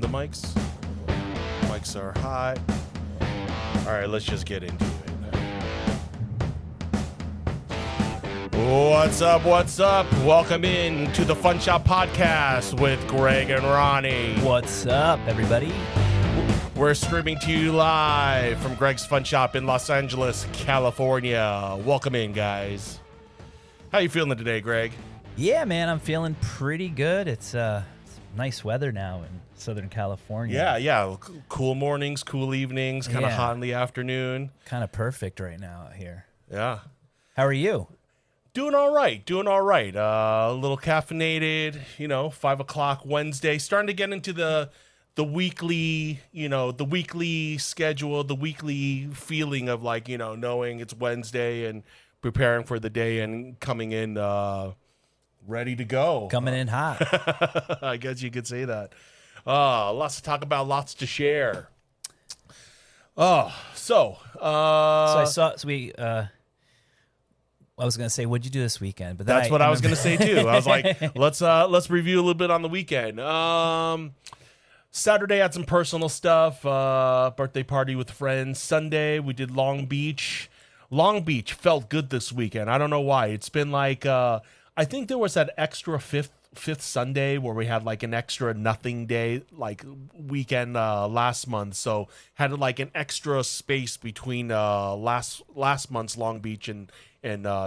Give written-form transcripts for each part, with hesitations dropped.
the mics? Mics are hot. All right, let's just get into it. What's up? What's up? Welcome in to the Funshop Podcast with Greg and Ronnie. What's up, everybody? We're streaming to you live from Greg's Fun Shop in Los Angeles, California. Welcome in, guys. How you feeling today, Greg? Yeah, man, I'm feeling pretty good. It's nice weather now in Southern California. Yeah. Cool mornings, cool evenings, kind of hot in the afternoon. Kind of perfect right now out here. Yeah. How are you? Doing all right. A little caffeinated, 5 o'clock Wednesday. Starting to get into the weekly, the weekly schedule, the weekly feeling of knowing it's Wednesday and preparing for the day and coming in ready to go. Coming in hot. I guess you could say that. Lots to talk about, lots to share. I was going to say, what'd you do this weekend? But that's what I was going to say too. I was like, let's review a little bit on the weekend. Saturday, I had some personal stuff, birthday party with friends. Sunday, we did Long Beach. Long Beach felt good this weekend. I don't know why. It's been I think there was that extra fifth Sunday where we had an extra nothing day weekend last month. So had an extra space between last month's Long Beach and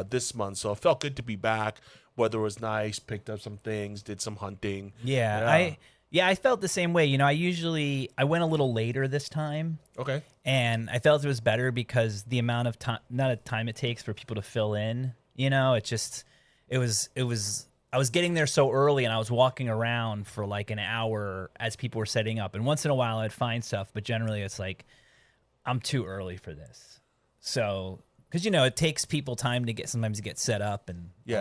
this month. So it felt good to be back. Weather was nice. Picked up some things. Did some hunting. Yeah. I felt the same way. I went a little later this time. Okay. And I felt it was better because the amount of time it takes for people to fill in, I was getting there so early and I was walking around for an hour as people were setting up. And once in a while I'd find stuff, but generally it's I'm too early for this. So, because it takes people time to get set up and you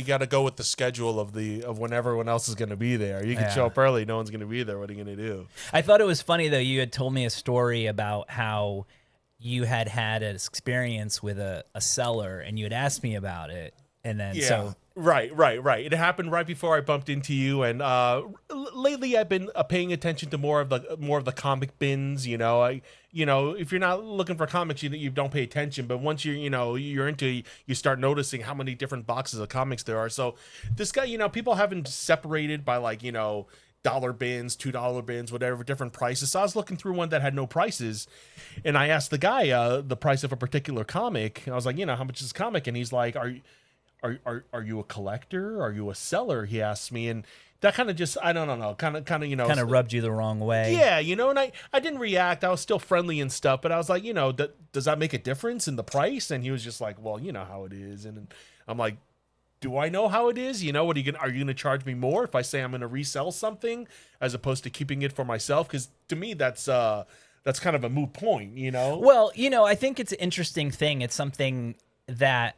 got to go with the schedule of when everyone else is going to be there. You can show up early, no one's going to be there. What are you going to do? I thought it was funny though. You had told me a story about how you had an experience with a seller, and you had asked me about it, and then Right. It happened right before I bumped into you, and lately I've been paying attention to more of the comic bins. If you're not looking for comics, you don't pay attention. But once you're into, you start noticing how many different boxes of comics there are. So this guy, people haven't separated by dollar bins, $2 bins, whatever, different prices. So I was looking through one that had no prices, and I asked the guy the price of a particular comic. And I was like, how much is this comic? And he's like, Are you a collector? Are you a seller? He asked me, and that kind of just, I don't know, kind of rubbed you the wrong way. Yeah, and I didn't react. I was still friendly and stuff, but I was like, does that make a difference in the price? And he was just like, well, you know how it is. And I'm like, do I know how it is? What are you going to charge me more if I say I'm going to resell something as opposed to keeping it for myself? Because to me, that's kind of a moot point, Well, I think it's an interesting thing. It's something that,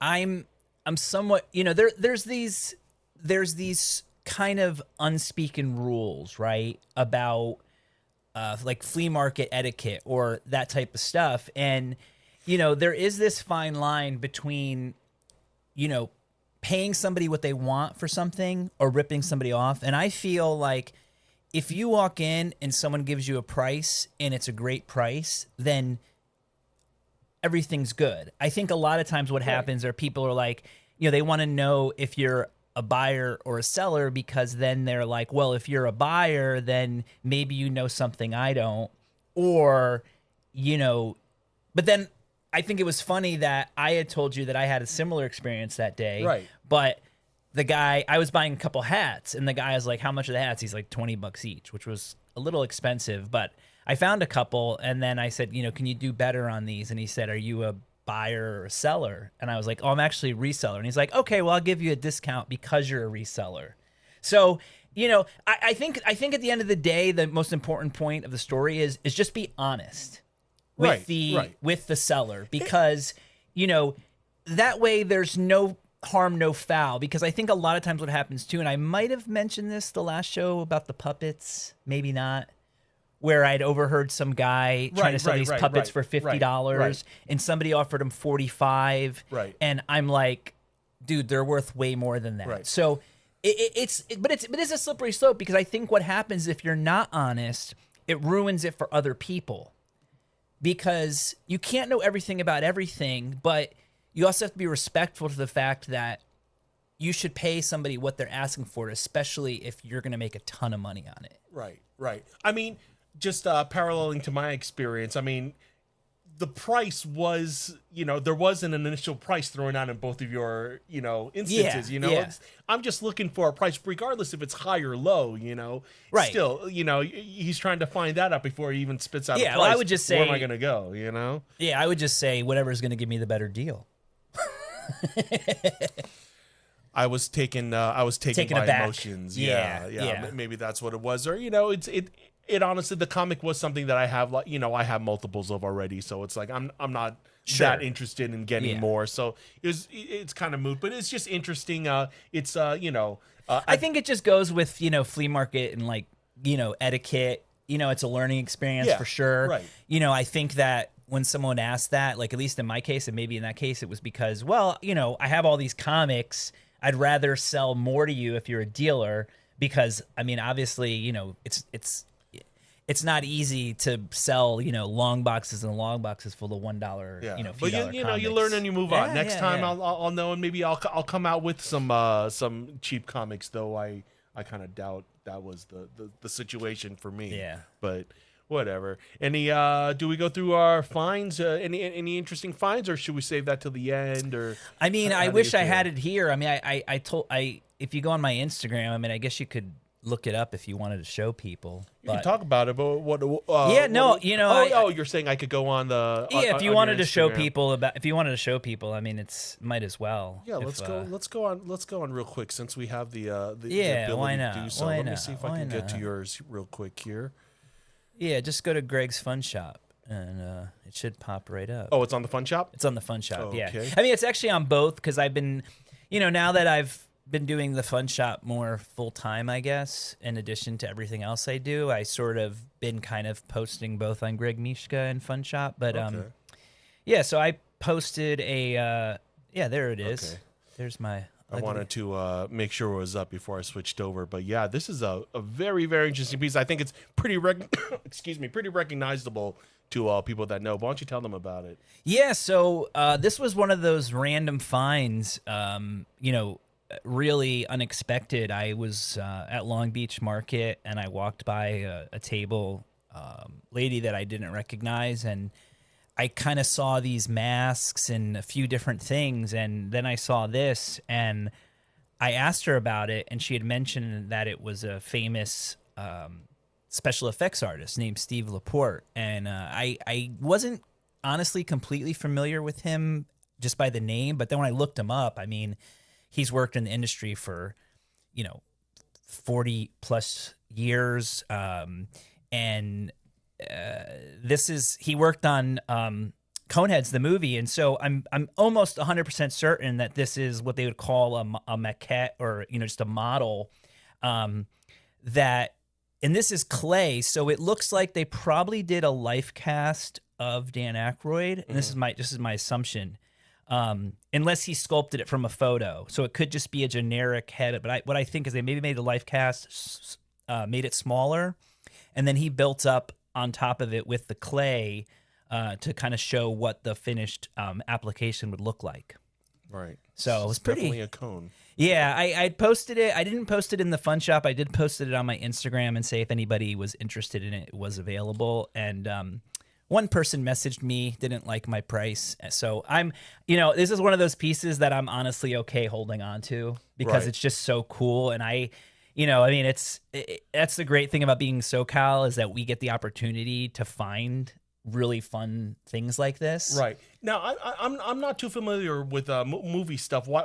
I'm somewhat, there's these kind of unspoken rules, right? About flea market etiquette or that type of stuff. And, there is this fine line between, paying somebody what they want for something or ripping somebody off. And I feel like if you walk in and someone gives you a price and it's a great price, then everything's good. I think a lot of times what happens are people are like, they want to know if you're a buyer or a seller, because then they're like, well, if you're a buyer, then maybe you know something I don't. Or, but then I think it was funny that I had told you that I had a similar experience that day. Right. But the guy, I was buying a couple hats, and the guy was like, how much are the hats? He's like $20 each, which was a little expensive, but I found a couple, and then I said, can you do better on these? And he said, are you a buyer or a seller? And I was like, oh, I'm actually a reseller. And he's like, okay, well, I'll give you a discount because you're a reseller. So, I think at the end of the day, the most important point of the story is just be honest with the seller, because, that way there's no harm, no foul. Because I think a lot of times what happens too, and I might have mentioned this the last show about the puppets, maybe not, where I'd overheard some guy trying to sell these puppets for $50, and somebody offered him $45, and I'm like, dude, they're worth way more than that. Right. So But it's a slippery slope, because I think what happens if you're not honest, it ruins it for other people, because you can't know everything about everything, but you also have to be respectful to the fact that you should pay somebody what they're asking for, especially if you're going to make a ton of money on it. Right. I mean, just paralleling to my experience, I mean, the price was, there wasn't an initial price thrown out in both of your, instances, I'm just looking for a price, regardless if it's high or low, Right. Still, he's trying to find that out before he even spits out a price. Well, I would just say, where am I going to go, Yeah, I would just say whatever's going to give me the better deal. I was taken by aback. emotions. Yeah. Maybe that's what it was. Or, it honestly, the comic was something that I have, I have multiples of already. So it's like, I'm not that interested in getting more. So it's kind of moot, but it's just interesting. I think it just goes with, flea market and etiquette, it's a learning experience for sure. Right. I think that when someone asked that, like, at least in my case, and maybe in that case, it was because, well, I have all these comics. I'd rather sell more to you if you're a dealer, because, I mean, obviously, it's not easy to sell, long boxes and long boxes full of $1, but you learn and you move on. Next time I'll know, and maybe I'll come out with some cheap comics, though I kind of doubt that was the situation for me. Yeah. But whatever. Do we go through our finds? Any interesting finds, or should we save that till the end? Or I mean, I wish I had it here. I mean, I if you go on my Instagram, I mean, I guess you could look it up if you wanted to show people. You can talk about it, but what? You're saying I could go on the if you wanted to show people I mean, might as well. Yeah, let's go on real quick, since we have the ability why not? to do so. Let me see if I can get to yours real quick here. Yeah, just go to Greg's Fun Shop, and it should pop right up. Oh, it's on the Fun Shop? It's on the Fun Shop, yeah. Okay. I mean, it's actually on both, because I've been, now that I've been doing the Fun Shop more full time, I guess, in addition to everything else I do, I sort of been kind of posting both on Greg Mishka and Fun Shop. But so I posted there it is. Okay. There's my. I wanted to make sure it was up before I switched over, but yeah, this is a very, very interesting piece. I think it's pretty pretty recognizable to people that know. Why don't you tell them about it? Yeah, so this was one of those random finds, really unexpected. I was at Long Beach Market, and I walked by a table, lady that I didn't recognize, and I kind of saw these masks and a few different things, and then I saw this, and I asked her about it, and she had mentioned that it was a famous special effects artist named Steve Laporte, and I wasn't honestly completely familiar with him just by the name, but then when I looked him up, I mean, he's worked in the industry for 40 plus years, and he worked on Coneheads, the movie, and so I'm almost 100% certain that this is what they would call a maquette, or just a model, that, and this is clay, so it looks like they probably did a life cast of Dan Aykroyd, and this is my assumption, unless he sculpted it from a photo, so it could just be a generic head. But what I think is they maybe made a life cast, made it smaller, and then he built up on top of it with the clay to kind of show what the finished application would look like. Right. So it was pretty. Definitely a cone. Yeah, I posted it. I didn't post it in the Fun Shop. I did post it on my Instagram and say if anybody was interested in it, it was available. And one person messaged me, didn't like my price. So I'm, this is one of those pieces that I'm honestly okay holding on to, because it's just so cool. And I mean, that's the great thing about being SoCal, is that we get the opportunity to find really fun things like this. Right. Now, I'm not too familiar with movie stuff. Why,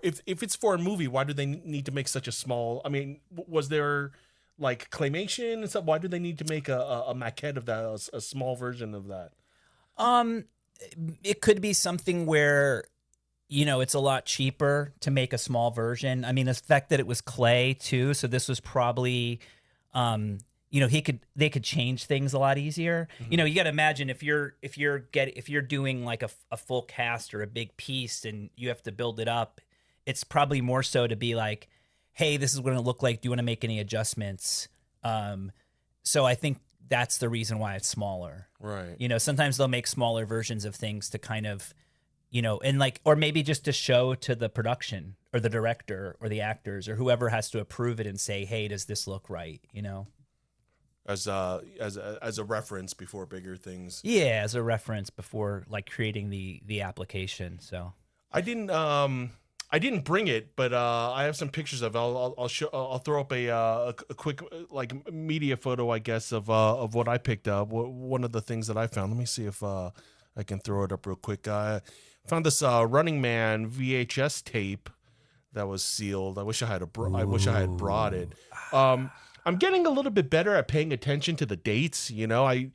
if it's for a movie, why do they need to make such a small? I mean, was there like claymation and stuff? Why do they need to make a maquette of that, a small version of that? It could be something where, it's a lot cheaper to make a small version. I mean, the fact that it was clay too, so this was probably, they could change things a lot easier. Mm-hmm. You got to imagine if you're doing like a full cast or a big piece and you have to build it up, it's probably more so to be like, hey, this is what it look like. Do you want to make any adjustments? So I think that's the reason why it's smaller. Right. You know, sometimes they'll make smaller versions of things to kind of, you know, and like, or maybe just to show to the production or the director or the actors or whoever has to approve it and say, hey, does this look right? You know, as a reference before bigger things. Yeah, as a reference before like creating the application. So I didn't bring it, but I have some pictures of it. I'll throw up a quick like media photo, I guess, of what I picked up. One of the things that I found. Let me see if I can throw it up real quick. I found this Running Man VHS tape that was sealed. I wish I had brought it. I'm getting a little bit better at paying attention to the dates. You know, I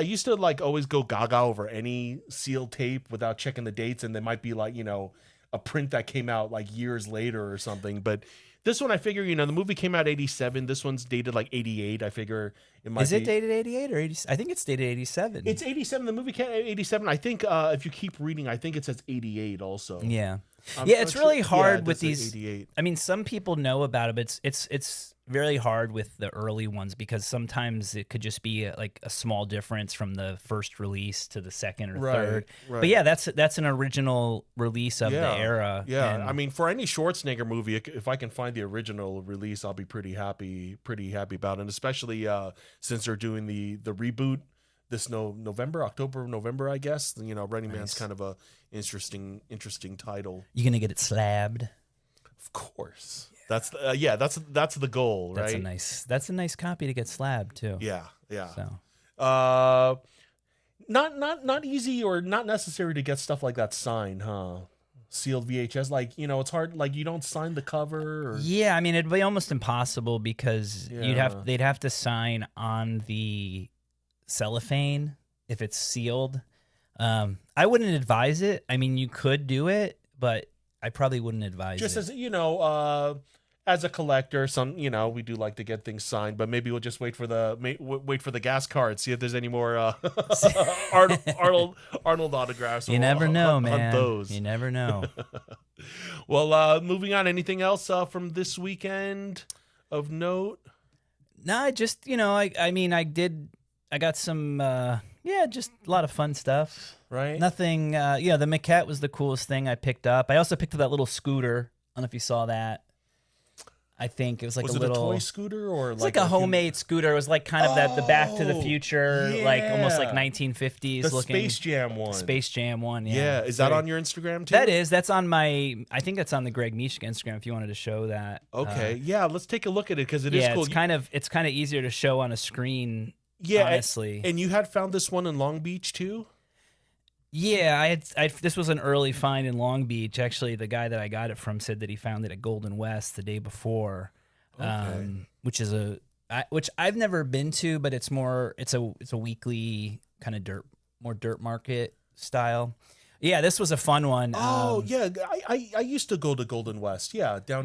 used to like always go gaga over any sealed tape without checking the dates, and there might be like, you know, a print that came out like years later or something. But this one, I figure, you know, the movie came out 87. This one's dated like 88. I figure it might be. Is it dated 88 or 80? I think it's dated 87. It's 87. The movie came out 87. I think if you keep reading, I think it says 88 also. Yeah. It's really hard with these. 88. I mean, some people know about it, but it's really hard with the early ones because sometimes it could just be like a small difference from the first release to the second or third. Right. But yeah, that's an original release of the era. Yeah, And I mean, for any Schwarzenegger movie, if I can find the original release, I'll be pretty happy about it. And especially since they're doing the reboot this October, November, I guess. You know, Running Man's kind of a interesting title. You gonna get it slabbed? Of course. That's the goal, right? That's a nice copy to get slabbed too. Yeah. So not easy or not necessary to get stuff like that signed, huh? Sealed VHS, like, you know, it's hard. Like, you don't sign the cover. Or... Yeah, I mean, it'd be almost impossible because they'd have to sign on the cellophane if it's sealed. I wouldn't advise it. I mean, you could do it, but I probably wouldn't advise just it. As you know, as a collector, we do like to get things signed, but maybe we'll just wait for the gas card, see if there's any more Arnold autographs. You never know, on man. Those. You never know. Well, moving on. Anything else from this weekend of note? No, just I got some just a lot of fun stuff. Right. Nothing. The maquette was the coolest thing I picked up. I also picked up that little scooter. I don't know if you saw that. I think it was like a little toy scooter or like a homemade scooter. It was like kind of the Back to the Future, like almost like 1950s the looking Space Jam one. Space Jam one, yeah. Yeah, is that on your Instagram too? That is. That's on my. I think that's on the Greg Mishka Instagram. If you wanted to show that. Okay, yeah. Let's take a look at it because it is cool. It's kind of easier to show on a screen. Yeah, honestly. And you had found this one in Long Beach too. Yeah, this was an early find in Long Beach. Actually, the guy that I got it from said that he found it at Golden West the day before, which I've never been to, but it's a weekly kind of dirt market style. Yeah, this was a fun one. Yeah, I used to go to Golden West. Yeah, down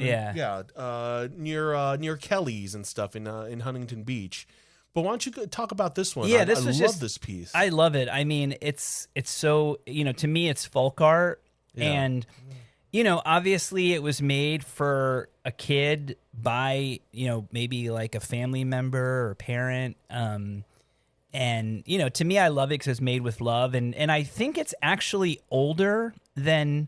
near Kelly's and stuff in Huntington Beach. But why don't you talk about this one? Yeah, I love this piece. I love it. I mean, it's so, to me, it's folk art. Yeah. And, obviously it was made for a kid by, maybe like a family member or parent. And, to me, I love it because it's made with love. And I think it's actually older than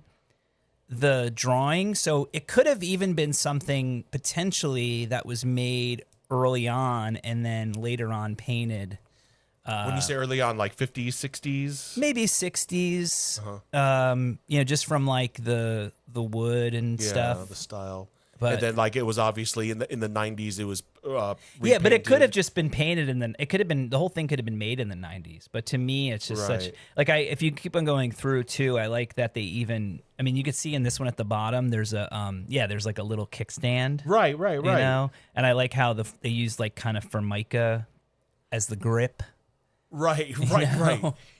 the drawing. So it could have even been something potentially that was made early on and then later on painted. When you say early on, like 50s, 60s? Maybe 60s. Uh-huh. Just from like the wood and stuff. Yeah, the style. And then like it was obviously in the 90s it was repainted. But it could have just been painted and then it could have been, the whole thing could have been made in the 90s. But to me it's just such like if you keep on going through too, I like that they even, I mean, you could see in this one at the bottom there's a there's like a little kickstand. Right. And I like how they use like kind of Formica as the grip. Right.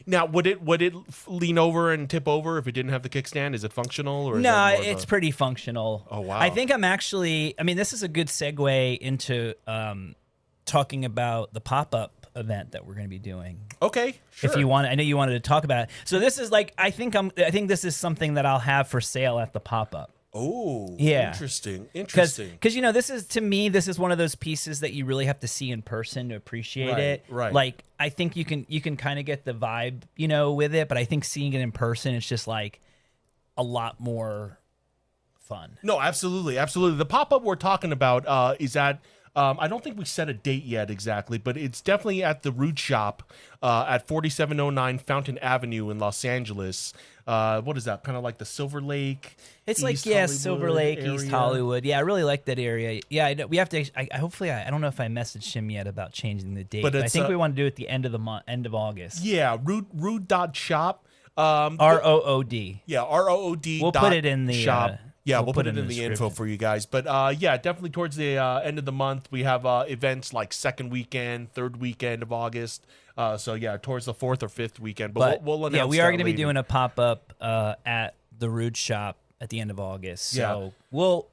Now, would it lean over and tip over if it didn't have the kickstand? Is it functional? Or no, it's pretty functional. Oh, wow. I think this is a good segue into talking about the pop-up event that we're going to be doing. Okay, sure. If you want, I know you wanted to talk about it. So this is like, I think this is something that I'll have for sale at the pop-up. Oh, Yeah. interesting. Because this is, to me, this is one of those pieces that you really have to see in person to appreciate it. Right. Like, I think you can kind of get the vibe, with it, but I think seeing it in person, it's just like a lot more fun. No, absolutely. The pop-up we're talking about is at, I don't think we set a date yet exactly, but it's definitely at the Root Shop at 4709 Fountain Avenue in Los Angeles. What is that? Kind of like the Silver Lake? It's East like, Hollywood Silver Lake, area. East Hollywood. Yeah, I really like that area. Yeah, we have to. Hopefully, I don't know if I messaged him yet about changing the date, but I think we want to do it at the end of the month, end of August. Yeah, root.shop. ROOD. Yeah, ROOD. We'll put it in the shop. Yeah, we'll put it in the description. info for you guys. But yeah, definitely towards the end of the month, we have events like second weekend, third weekend of August. So yeah, towards the fourth or fifth weekend. But we'll announce. Yeah, we are going to be doing a pop up at the Rude Shop at the end of August. So we'll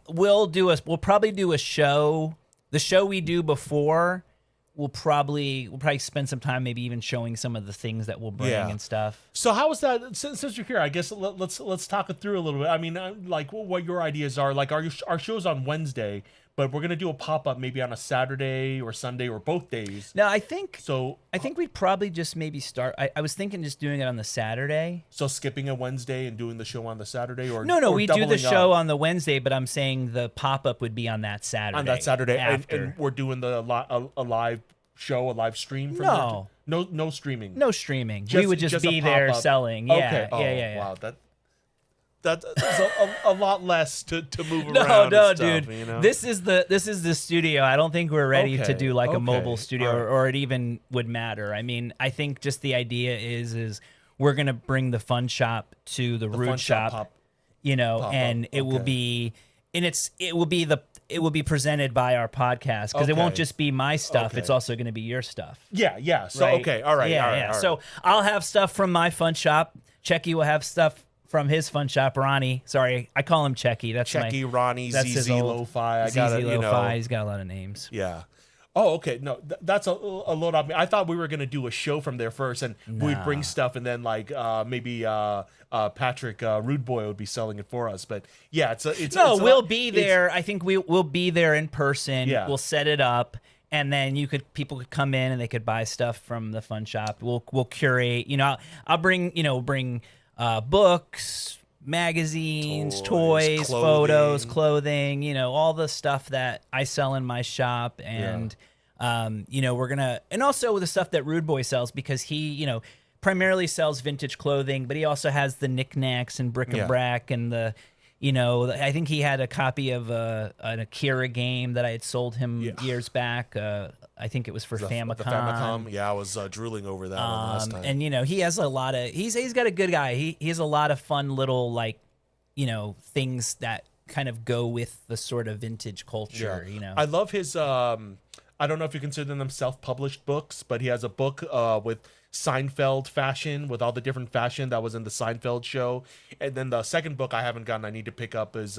probably do a show. The show we do before. We'll probably spend some time, maybe even showing some of the things that we'll bring and stuff. So how is that? Since you're here, I guess let's talk it through a little bit. I mean, like what your ideas are. Like our show's on Wednesday, but we're gonna do a pop up maybe on a Saturday or Sunday or both days. No, I think so. I think we'd probably just maybe start. I was thinking just doing it on the Saturday. So skipping a Wednesday and doing the show on the Saturday, or no, or we do the doubling show up on the Wednesday, but I'm saying the pop up would be on that Saturday. on that Saturday, after. and we're doing a live show, a live stream. From no streaming. No streaming. We would just be a there pop-up. selling. Yeah, Okay. Oh, yeah. Wow, that's a lot less to move No, around. no, and stuff, dude. This is the studio. I don't think we're ready to do like a mobile Okay. studio, All right. or it even would matter. I mean, I think just the idea is we're gonna bring the Fun Shop to the Root Funshop Shop, pop- and it will be, and it will be presented by our podcast, because it won't Okay. just be my stuff. Okay. It's also going to be your stuff. Yeah. So Right? okay, all right, Yeah, all right, yeah. all right. So I'll have stuff from my Fun Shop. Checky will have stuff from his Fun Shop. Ronnie, sorry, I call him Checky. That's Checky, Ronnie, that's his ZZ old- Lo-Fi. I ZZ got Lo-Fi. He's got a lot of names. Yeah. Oh, okay. No, that's a load on me. I thought we were gonna do a show from there first, and we'd bring stuff, and then like maybe Patrick Rude Boy would be selling it for us. But yeah, We'll be there. I think we'll be there in person. Yeah. We'll set it up, and then people could come in and they could buy stuff from the Fun Shop. We'll curate. I'll bring books, magazines, toys, clothing. photos, clothing, all the stuff that I sell in my shop. And, we're going to, and also the stuff that Rude Boy sells, because he, primarily sells vintage clothing, but he also has the knickknacks and bric-a-brac and the, I think he had a copy of an Akira game that I had sold him years back. I think it was for Famicom. The Famicom. Yeah, I was drooling over that one last time. And he has a lot of. He's got a good guy. He has a lot of fun little things that kind of go with the sort of vintage culture. I love his. I don't know if you consider them self-published books, but he has a book with Seinfeld fashion, with all the different fashion that was in the Seinfeld show. And then the second book I haven't gotten, I need to pick up, is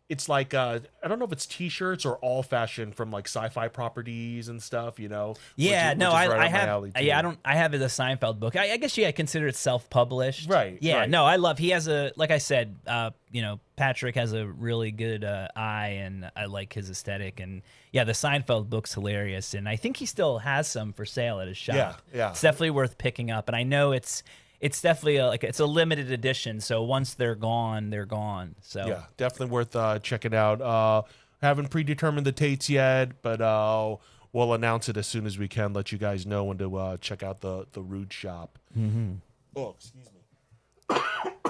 it's like I don't know if it's T-shirts or all fashion from like sci-fi properties and stuff. Yeah, which is right up my alley, too. I have the Seinfeld book. I guess I consider it self-published. Right. Yeah. right. No, I love. He has like I said, Patrick has a really good eye, and I like his aesthetic. And yeah, the Seinfeld book's hilarious, and I think he still has some for sale at his shop. Yeah. It's definitely worth picking up, and I know it's definitely it's a limited edition. So once they're gone, they're gone. So yeah, definitely worth checking out. Haven't predetermined the dates yet, but we'll announce it as soon as we can. Let you guys know when to check out the Rude Shop. Mm-hmm. Oh, excuse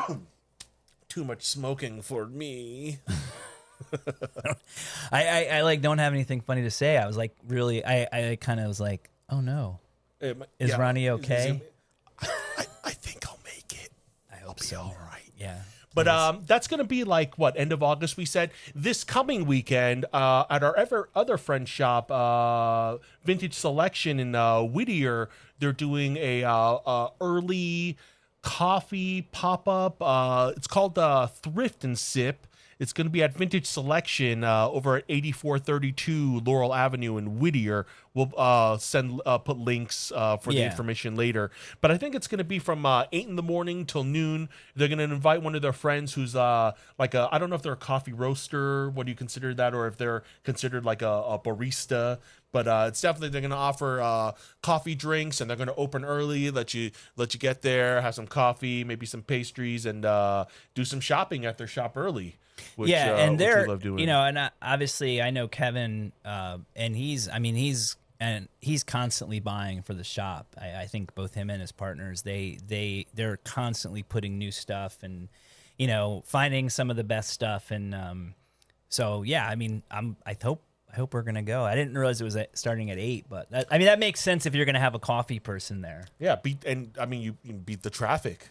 me. Too much smoking for me. I like don't have anything funny to say. I was like really I kind of was like, oh no, is Ronnie okay? I think I'll make it. I hope I'll so. be all right. Yeah. But that's going to be like, what, end of August, we said? This coming weekend at our other friend shop, Vintage Selection in Whittier, they're doing a early coffee pop-up. It's called Thrift and Sip. It's going to be at Vintage Selection over at 8432 Laurel Avenue in Whittier. We'll put links for the information later. But I think it's going to be from 8 in the morning till noon. They're going to invite one of their friends who's I don't know if they're a coffee roaster. What do you consider that? Or if they're considered like a barista. But it's definitely, they're going to offer coffee drinks, and they're going to open early, let you get there, have some coffee, maybe some pastries, and do some shopping at their shop early. Which, and which they're, we love doing. and obviously I know Kevin, and he's constantly buying for the shop. I think both him and his partners, they're constantly putting new stuff and, finding some of the best stuff. And so, yeah, I hope we're gonna go. I didn't realize it was starting at 8, but that makes sense if you're gonna have a coffee person there. Yeah, you beat the traffic.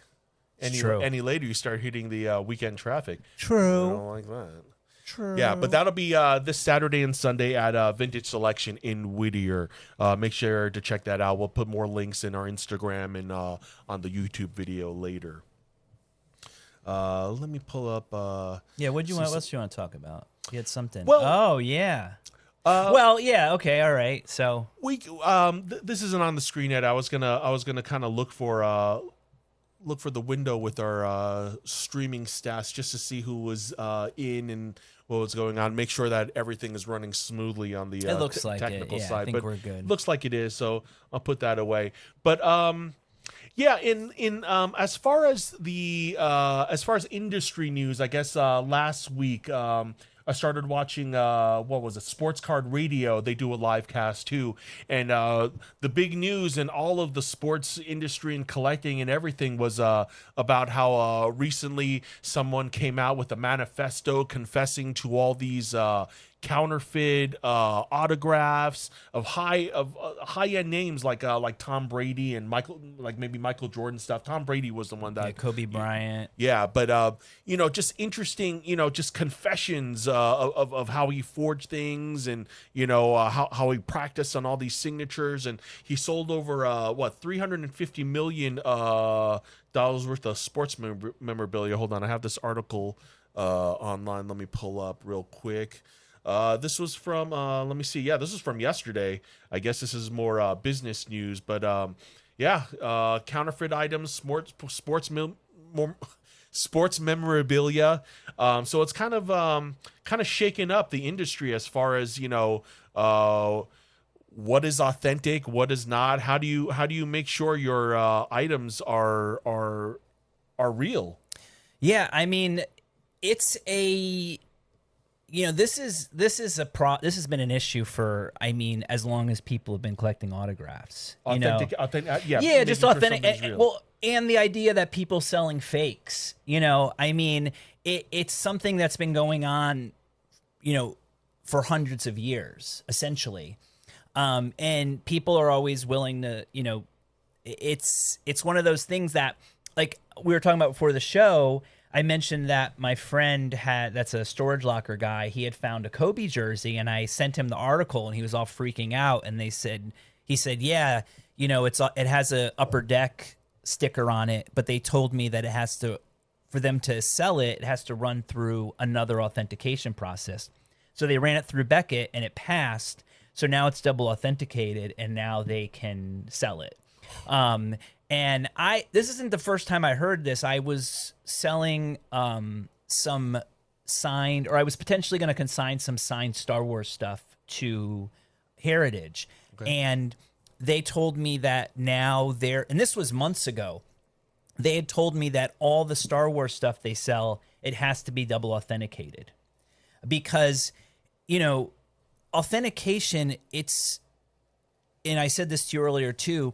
Any later, you start hitting the weekend traffic. True. I don't like that. True. Yeah, but that'll be this Saturday and Sunday at Vintage Selection in Whittier. Make sure to check that out. We'll put more links in our Instagram and on the YouTube video later. Let me pull up. What else do you want to talk about? You had something. Well, oh yeah. Okay, all right. So this isn't on the screen yet. I was gonna kind of look for the window with our streaming stats just to see who was in and what was going on. Make sure that everything is running smoothly on the technical side. I think we're good. Looks like it is, so I'll put that away. But as far as industry news, I guess last week I started watching Sports Card Radio. They do a live cast too, and the big news in all of the sports industry and collecting and everything was about how recently someone came out with a manifesto confessing to all these counterfeit autographs of high end names like Tom Brady and maybe Michael Jordan stuff. Tom Brady was the one that Kobe Bryant. Yeah, but just interesting, just confessions of how he forged things and how he practiced on all these signatures, and he sold over $350 million dollars worth of sports memorabilia. Hold on, I have this article online. Let me pull up real quick. This was from, let me see. Yeah, this is from yesterday. I guess this is more business news, but counterfeit items, sports memorabilia. So it's kind of shaken up the industry as far as what is authentic, what is not. How do you make sure your items are real? Yeah, I mean, it's a. This has been an issue for, as long as people have been collecting autographs. Authentic, just authentic. And the idea that people selling fakes. It's something that's been going on, for hundreds of years, essentially. And people are always willing to, it's one of those things that, like we were talking about before the show. I mentioned that my friend that's a storage locker guy. He had found a Kobe jersey, and I sent him the article, and he was all freaking out. And he said, yeah, it has a Upper Deck sticker on it, but they told me that for them to sell it, it has to run through another authentication process. So they ran it through Beckett, and it passed. So now it's double authenticated, and now they can sell it. And this isn't the first time I heard this. I was selling some signed, or I was potentially going to consign some signed Star Wars stuff to Heritage. Okay. And they told me that now and this was months ago, they had told me that all the Star Wars stuff they sell, it has to be double authenticated. Because, authentication, and I said this to you earlier too,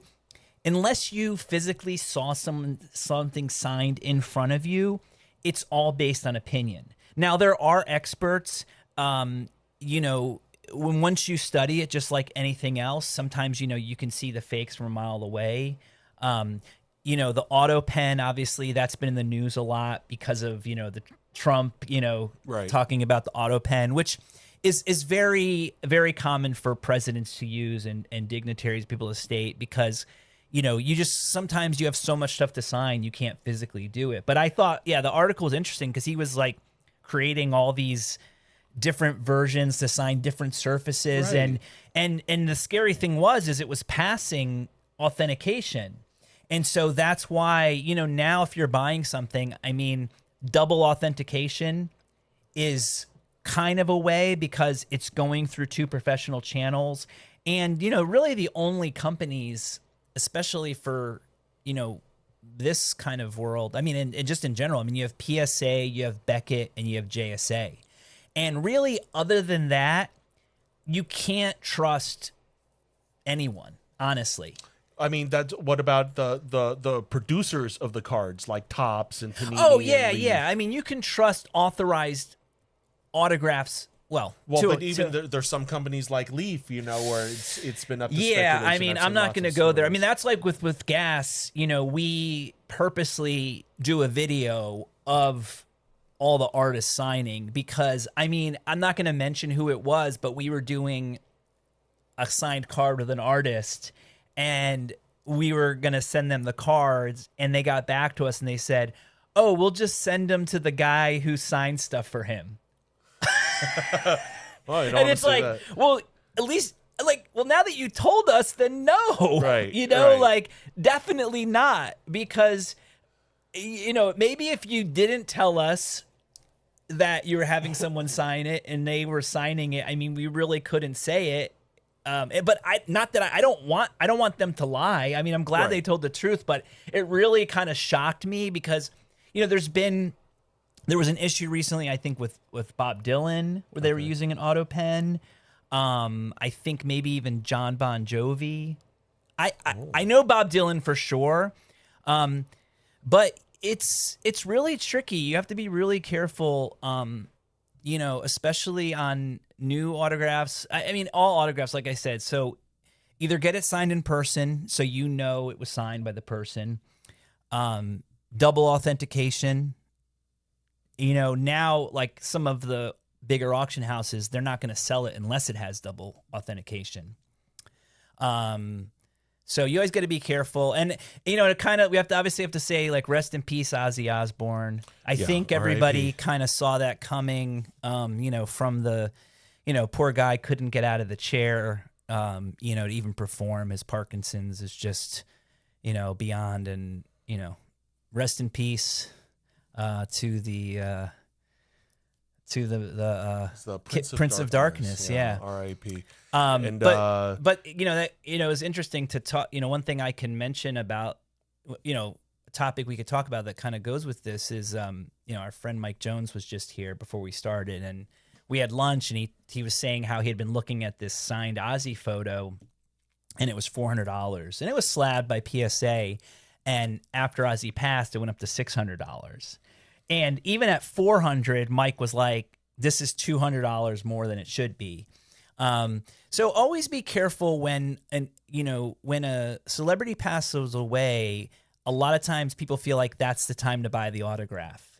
unless you physically saw something signed in front of you, it's all based on opinion. Now, there are experts, once you study it, just like anything else, sometimes, you can see the fakes from a mile away. The auto pen, obviously, that's been in the news a lot because of, the Trump, right, talking about the auto pen, which is very, very common for presidents to use and dignitaries, people of state, because sometimes you have so much stuff to sign, you can't physically do it. But I thought, the article was interesting because he was like creating all these different versions to sign different surfaces. Right. And the scary thing is it was passing authentication. And so that's why, you know, now if you're buying something, I mean, double authentication is kind of a way because it's going through 2 professional channels. And, you know, really the only companies, especially for, you know, this kind of world, I mean, and just in general, I mean, you have PSA, you have Beckett, and you have JSA. And really, other than that, you can't trust anyone, honestly. I mean, that's what about the producers of the cards, like Topps and Panini? Oh, yeah, and Lee? yeah. I mean, you can trust authorized autographs. Well, but even there's some companies like Leaf, you know, where it's been up to yeah, I speculation. mean, I've I'm seen not lots going to of go there. I stories. mean, that's like with gas, you know, we purposely do a video of all the artists signing because, I mean, I'm not going to mention who it was, but we were doing a signed card with an artist and we were going to send them the cards and they got back to us and they said, oh, we'll just send them to the guy who signed stuff for him. Well, you don't And want it's to say like, that. well, at least, like, well, now that you told us, then no. Right, You know, right. like, definitely not. Because, you know, maybe if you didn't tell us that you were having someone sign it and they were signing it, I mean, we really couldn't say it. But I don't want them to lie. I mean, I'm glad Right. they told the truth, but it really kind of shocked me because, you know, there was an issue recently, I think, with Bob Dylan where they were using an auto pen. I think maybe even John Bon Jovi. I know Bob Dylan for sure, but it's really tricky. You have to be really careful. You know, especially on new autographs. I mean, all autographs, like I said. So either get it signed in person, so you know it was signed by the person. Double authentication. You know, now, like some of the bigger auction houses, they're not going to sell it unless it has double authentication. So you always got to be careful. And, you know, we have to say, like, rest in peace, Ozzy Osbourne. I think everybody R.I.P. kind of saw that coming, you know, from the, you know, poor guy couldn't get out of the chair, you know, to even perform. His Parkinson's is just, you know, beyond. And, you know, rest in peace. To the Prince of Darkness, yeah. R.I.P. But you know that it's interesting to talk. You know, one thing I can mention about a topic we could talk about that kind of goes with this is our friend Mike Jones was just here before we started, and we had lunch, and he was saying how he had been looking at this signed Ozzy photo, and it was $400, and it was slabbed by PSA. And after Ozzy passed, it went up to $600. And even at $400, Mike was like, this is $200 more than it should be. So always be careful when a celebrity passes away, a lot of times people feel like that's the time to buy the autograph.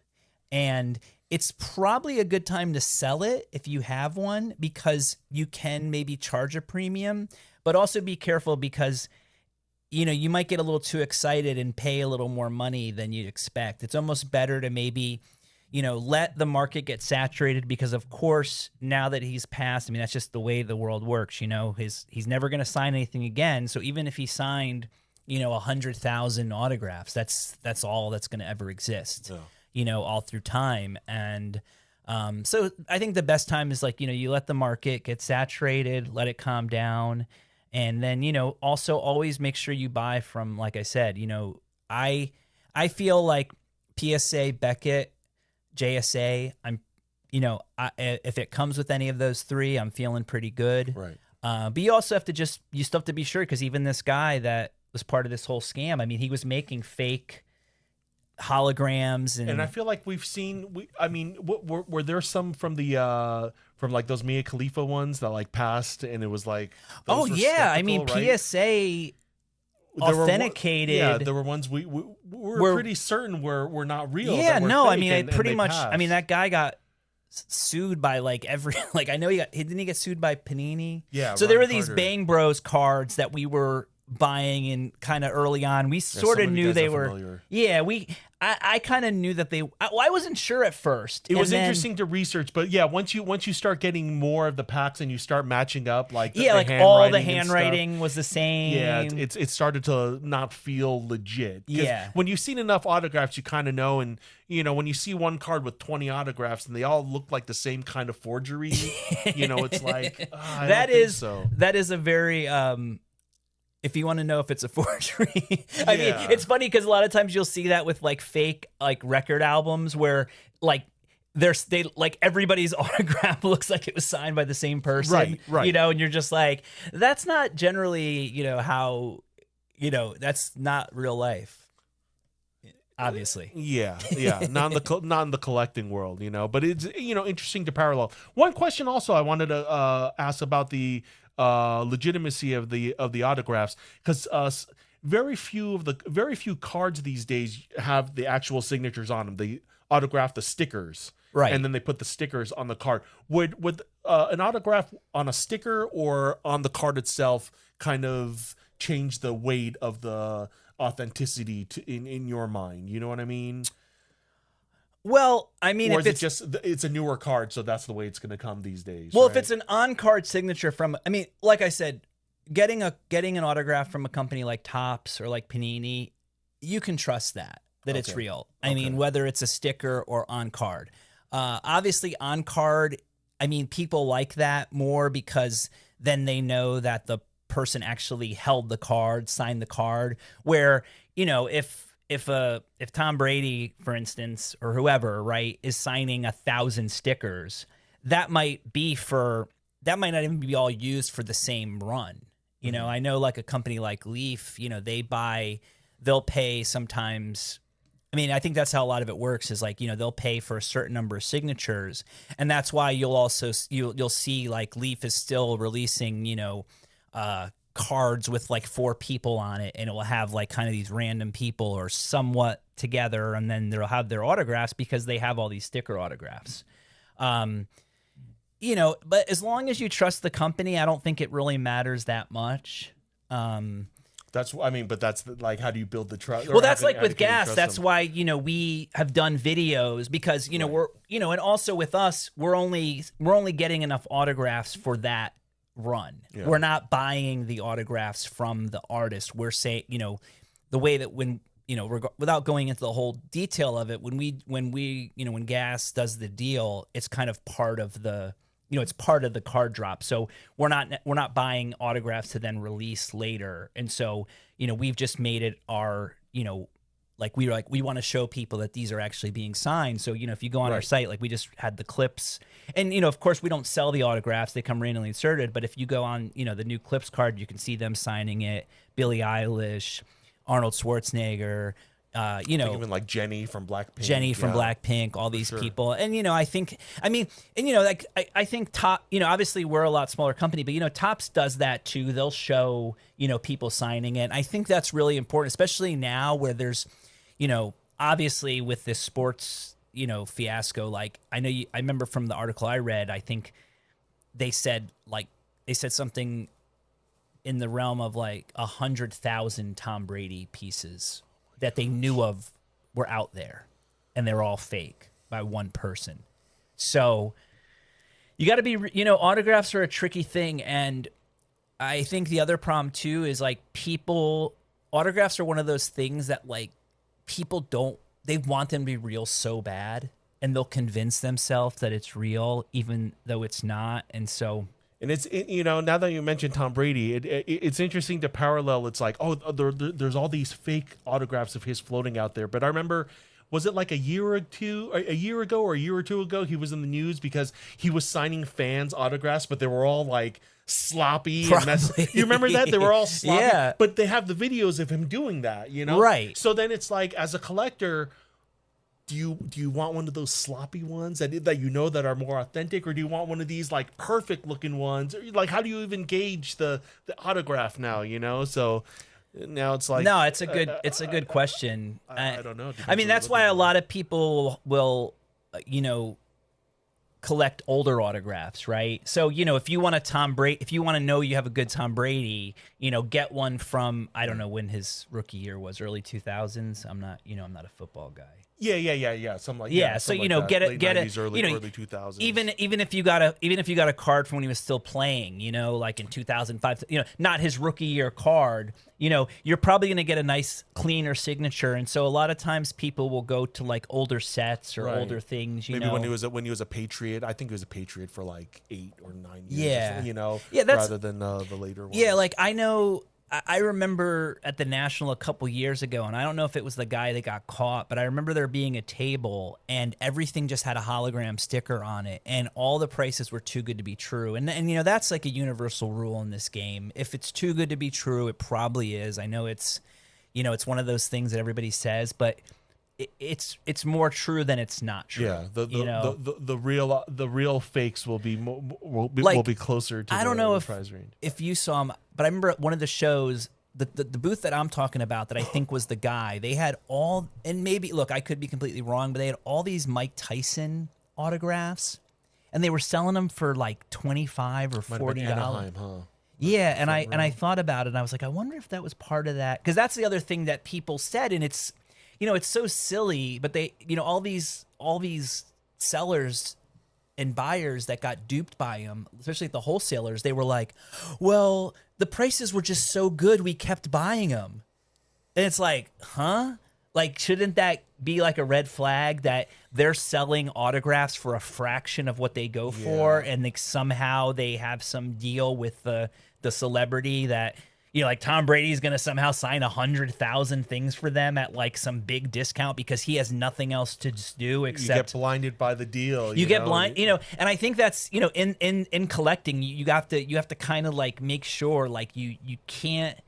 And it's probably a good time to sell it if you have one, because you can maybe charge a premium, but also be careful because you might get a little too excited and pay a little more money than you'd expect. It's almost better to maybe, let the market get saturated, because of course, now that he's passed, I mean, that's just the way the world works. He's never going to sign anything again. So even if he signed, 100,000 autographs, that's all that's going to ever exist, all through time. And so I think the best time is you let the market get saturated, let it calm down. And then, also always make sure you buy from, like I said, I feel like PSA, Beckett, JSA, if it comes with any of those three, I'm feeling pretty good. Right. But you also have to you still have to be sure, because even this guy that was part of this whole scam, I mean, he was making fake holograms. And I feel like we've seen, were there some from the, from like those Mia Khalifa ones that passed, and it was like, oh yeah, I mean, right? PSA authenticated. There were ones we were pretty certain were not real. Yeah, no, fake, I mean, pretty much. passed. I mean, that guy got sued by I know didn't he get sued by Panini? Yeah. So Ron there were these Carter. Bang Bros cards that we were buying in kind of early on. We some sort of of you knew guys they are were. familiar. Yeah, I kind of knew that I wasn't sure at first. It was interesting to research, but yeah, once you start getting more of the packs and you start matching up, like the like handwriting all the and stuff, handwriting was the same. yeah, it started to not feel legit. 'Cause Yeah. when you've seen enough autographs, you kind of know, and when you see one card with 20 autographs and they all look like the same kind of forgery, it's like That is a very if you want to know if it's a forgery. I mean, it's funny because a lot of times you'll see that with like fake like record albums where like they like everybody's autograph looks like it was signed by the same person. Right. And you're just like, that's not generally, how that's not real life. Obviously. Yeah, not in the collecting world, but it's interesting to parallel. One question also I wanted to ask about the legitimacy of the autographs, because very few cards these days have the actual signatures on them. They autograph the stickers, right, and then they put the stickers on the card. Would an autograph on a sticker or on the card itself kind of change the weight of the authenticity in your mind? You know what I mean? Well, I mean, or if it's a newer card, so that's the way it's going to come these days. Well, right? if it's an on-card signature like I said, getting an autograph from a company like Topps or like Panini, you can trust that it's real. I mean, whether it's a sticker or on card. Obviously, on card, I mean, people like that more because then they know that the person actually held the card, signed the card. Where if Tom Brady, for instance, or whoever, right, is signing 1,000 stickers, that might not even be all used for the same run. I know like a company like Leaf, they'll pay sometimes. I mean, I think that's how a lot of it works is like, they'll pay for a certain number of signatures. And that's why you'll see like Leaf is still releasing, cards with like 4 people on it, and it will have like kind of these random people or somewhat together, and then they'll have their autographs because they have all these sticker autographs. But as long as you trust the company, I don't think it really matters that much. But that's like, how do you build the trust? Well, that's like with gas. That's why, we have done videos because, right. we're, and also with us, we're only getting enough autographs for that run. Yeah. We're not buying the autographs from the artist. We're saying, the way that when, without going into the whole detail of it, when gas does the deal, it's kind of part of the, it's part of the card drop. So we're not buying autographs to then release later. And so, we've just made it our, we want to show people that these are actually being signed. So, if you go on our site, like we just had the clips, and, of course we don't sell the autographs, they come randomly inserted. But if you go on, the new clips card, you can see them signing it. Billie Eilish, Arnold Schwarzenegger, even like Jenny from Blackpink, all these people. And, I think Top, obviously we're a lot smaller company, but, Topps does that too. They'll show, people signing it. And I think that's really important, especially now where there's, obviously with this sports, fiasco. Like I remember from the article I read, I think they said something in the realm of like 100,000 Tom Brady pieces that they knew of were out there, and they're all fake by one person. So you got to be, autographs are a tricky thing. And I think the other problem too is like autographs are one of those things that like people they want them to be real so bad, and they'll convince themselves that it's real even though it's not. And so, and now that you mentioned Tom Brady, it's interesting to parallel. It's like, there's all these fake autographs of his floating out there. But I remember, was it like a year or two ago, he was in the news because he was signing fans' autographs, but they were all like sloppy and messy. You remember that? They were all sloppy. Yeah. But they have the videos of him doing that, Right. So then it's like, as a collector, do you want one of those sloppy ones that that are more authentic, or do you want one of these like perfect looking ones? Or, like, how do you even gauge the autograph now? So now it's like, no, it's a good question. I don't know. I mean, that's why a lot of people will, collect older autographs, right? So, if you want if you want to know you have a good Tom Brady, get one from, I don't know when his rookie year was, early 2000s. I'm not a football guy. Yeah. Something like so something like that. get it, Late get 90s, it, early 2000s. even if you got a card from when he was still playing, like in 2005, not his rookie year card, you're probably going to get a nice cleaner signature. And so a lot of times people will go to like older sets or older things, Maybe when he was a Patriot. I think he was a Patriot for like 8 or 9 years. Yeah. Or something, that's, rather than the later one. Yeah, like I remember at the National a couple years ago, and I don't know if it was the guy that got caught, but I remember there being a table and everything just had a hologram sticker on it, and all the prices were too good to be true. And that's like a universal rule in this game. If it's too good to be true, it probably is. I know it's it's one of those things that everybody says, but it's more true than it's not true. Yeah, the real fakes will be will be closer to the prize range. If you saw them, but I remember at one of the shows, the booth that I'm talking about that I think was the guy, they had all, and maybe look, I could be completely wrong, but they had all these Mike Tyson autographs, and they were selling them for like $25 or $40. Anaheim, huh? Yeah, and I thought about it, and I was like, I wonder if that was part of that, because that's the other thing that people said, and it's it's so silly, but they all these sellers and buyers that got duped by them, especially the wholesalers, they were like, well, the prices were just so good, we kept buying them. And it's like, huh? Like, shouldn't that be like a red flag that they're selling autographs for a fraction of what they go for, and like somehow they have some deal with the celebrity that like Tom Brady's going to somehow sign 100,000 things for them at like some big discount because he has nothing else to just do except you get blinded by the deal. You get blind, and I think that's, in collecting, you have to kind of like make sure like you can't,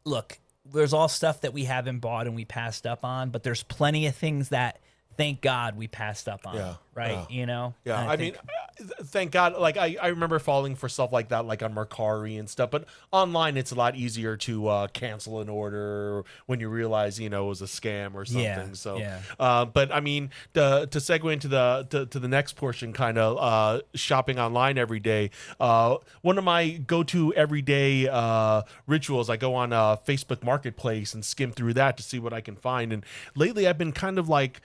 look, there's all stuff that we haven't bought and we passed up on, but there's plenty of things that thank God we passed up on, right? Yeah, I mean, thank God. Like I remember falling for stuff like that, like on Mercari and stuff. But online, it's a lot easier to cancel an order when you realize it was a scam or something. But I mean, to segue into the next portion, kind of shopping online every day. One of my go-to everyday rituals, I go on Facebook Marketplace and skim through that to see what I can find. And lately, I've been kind of like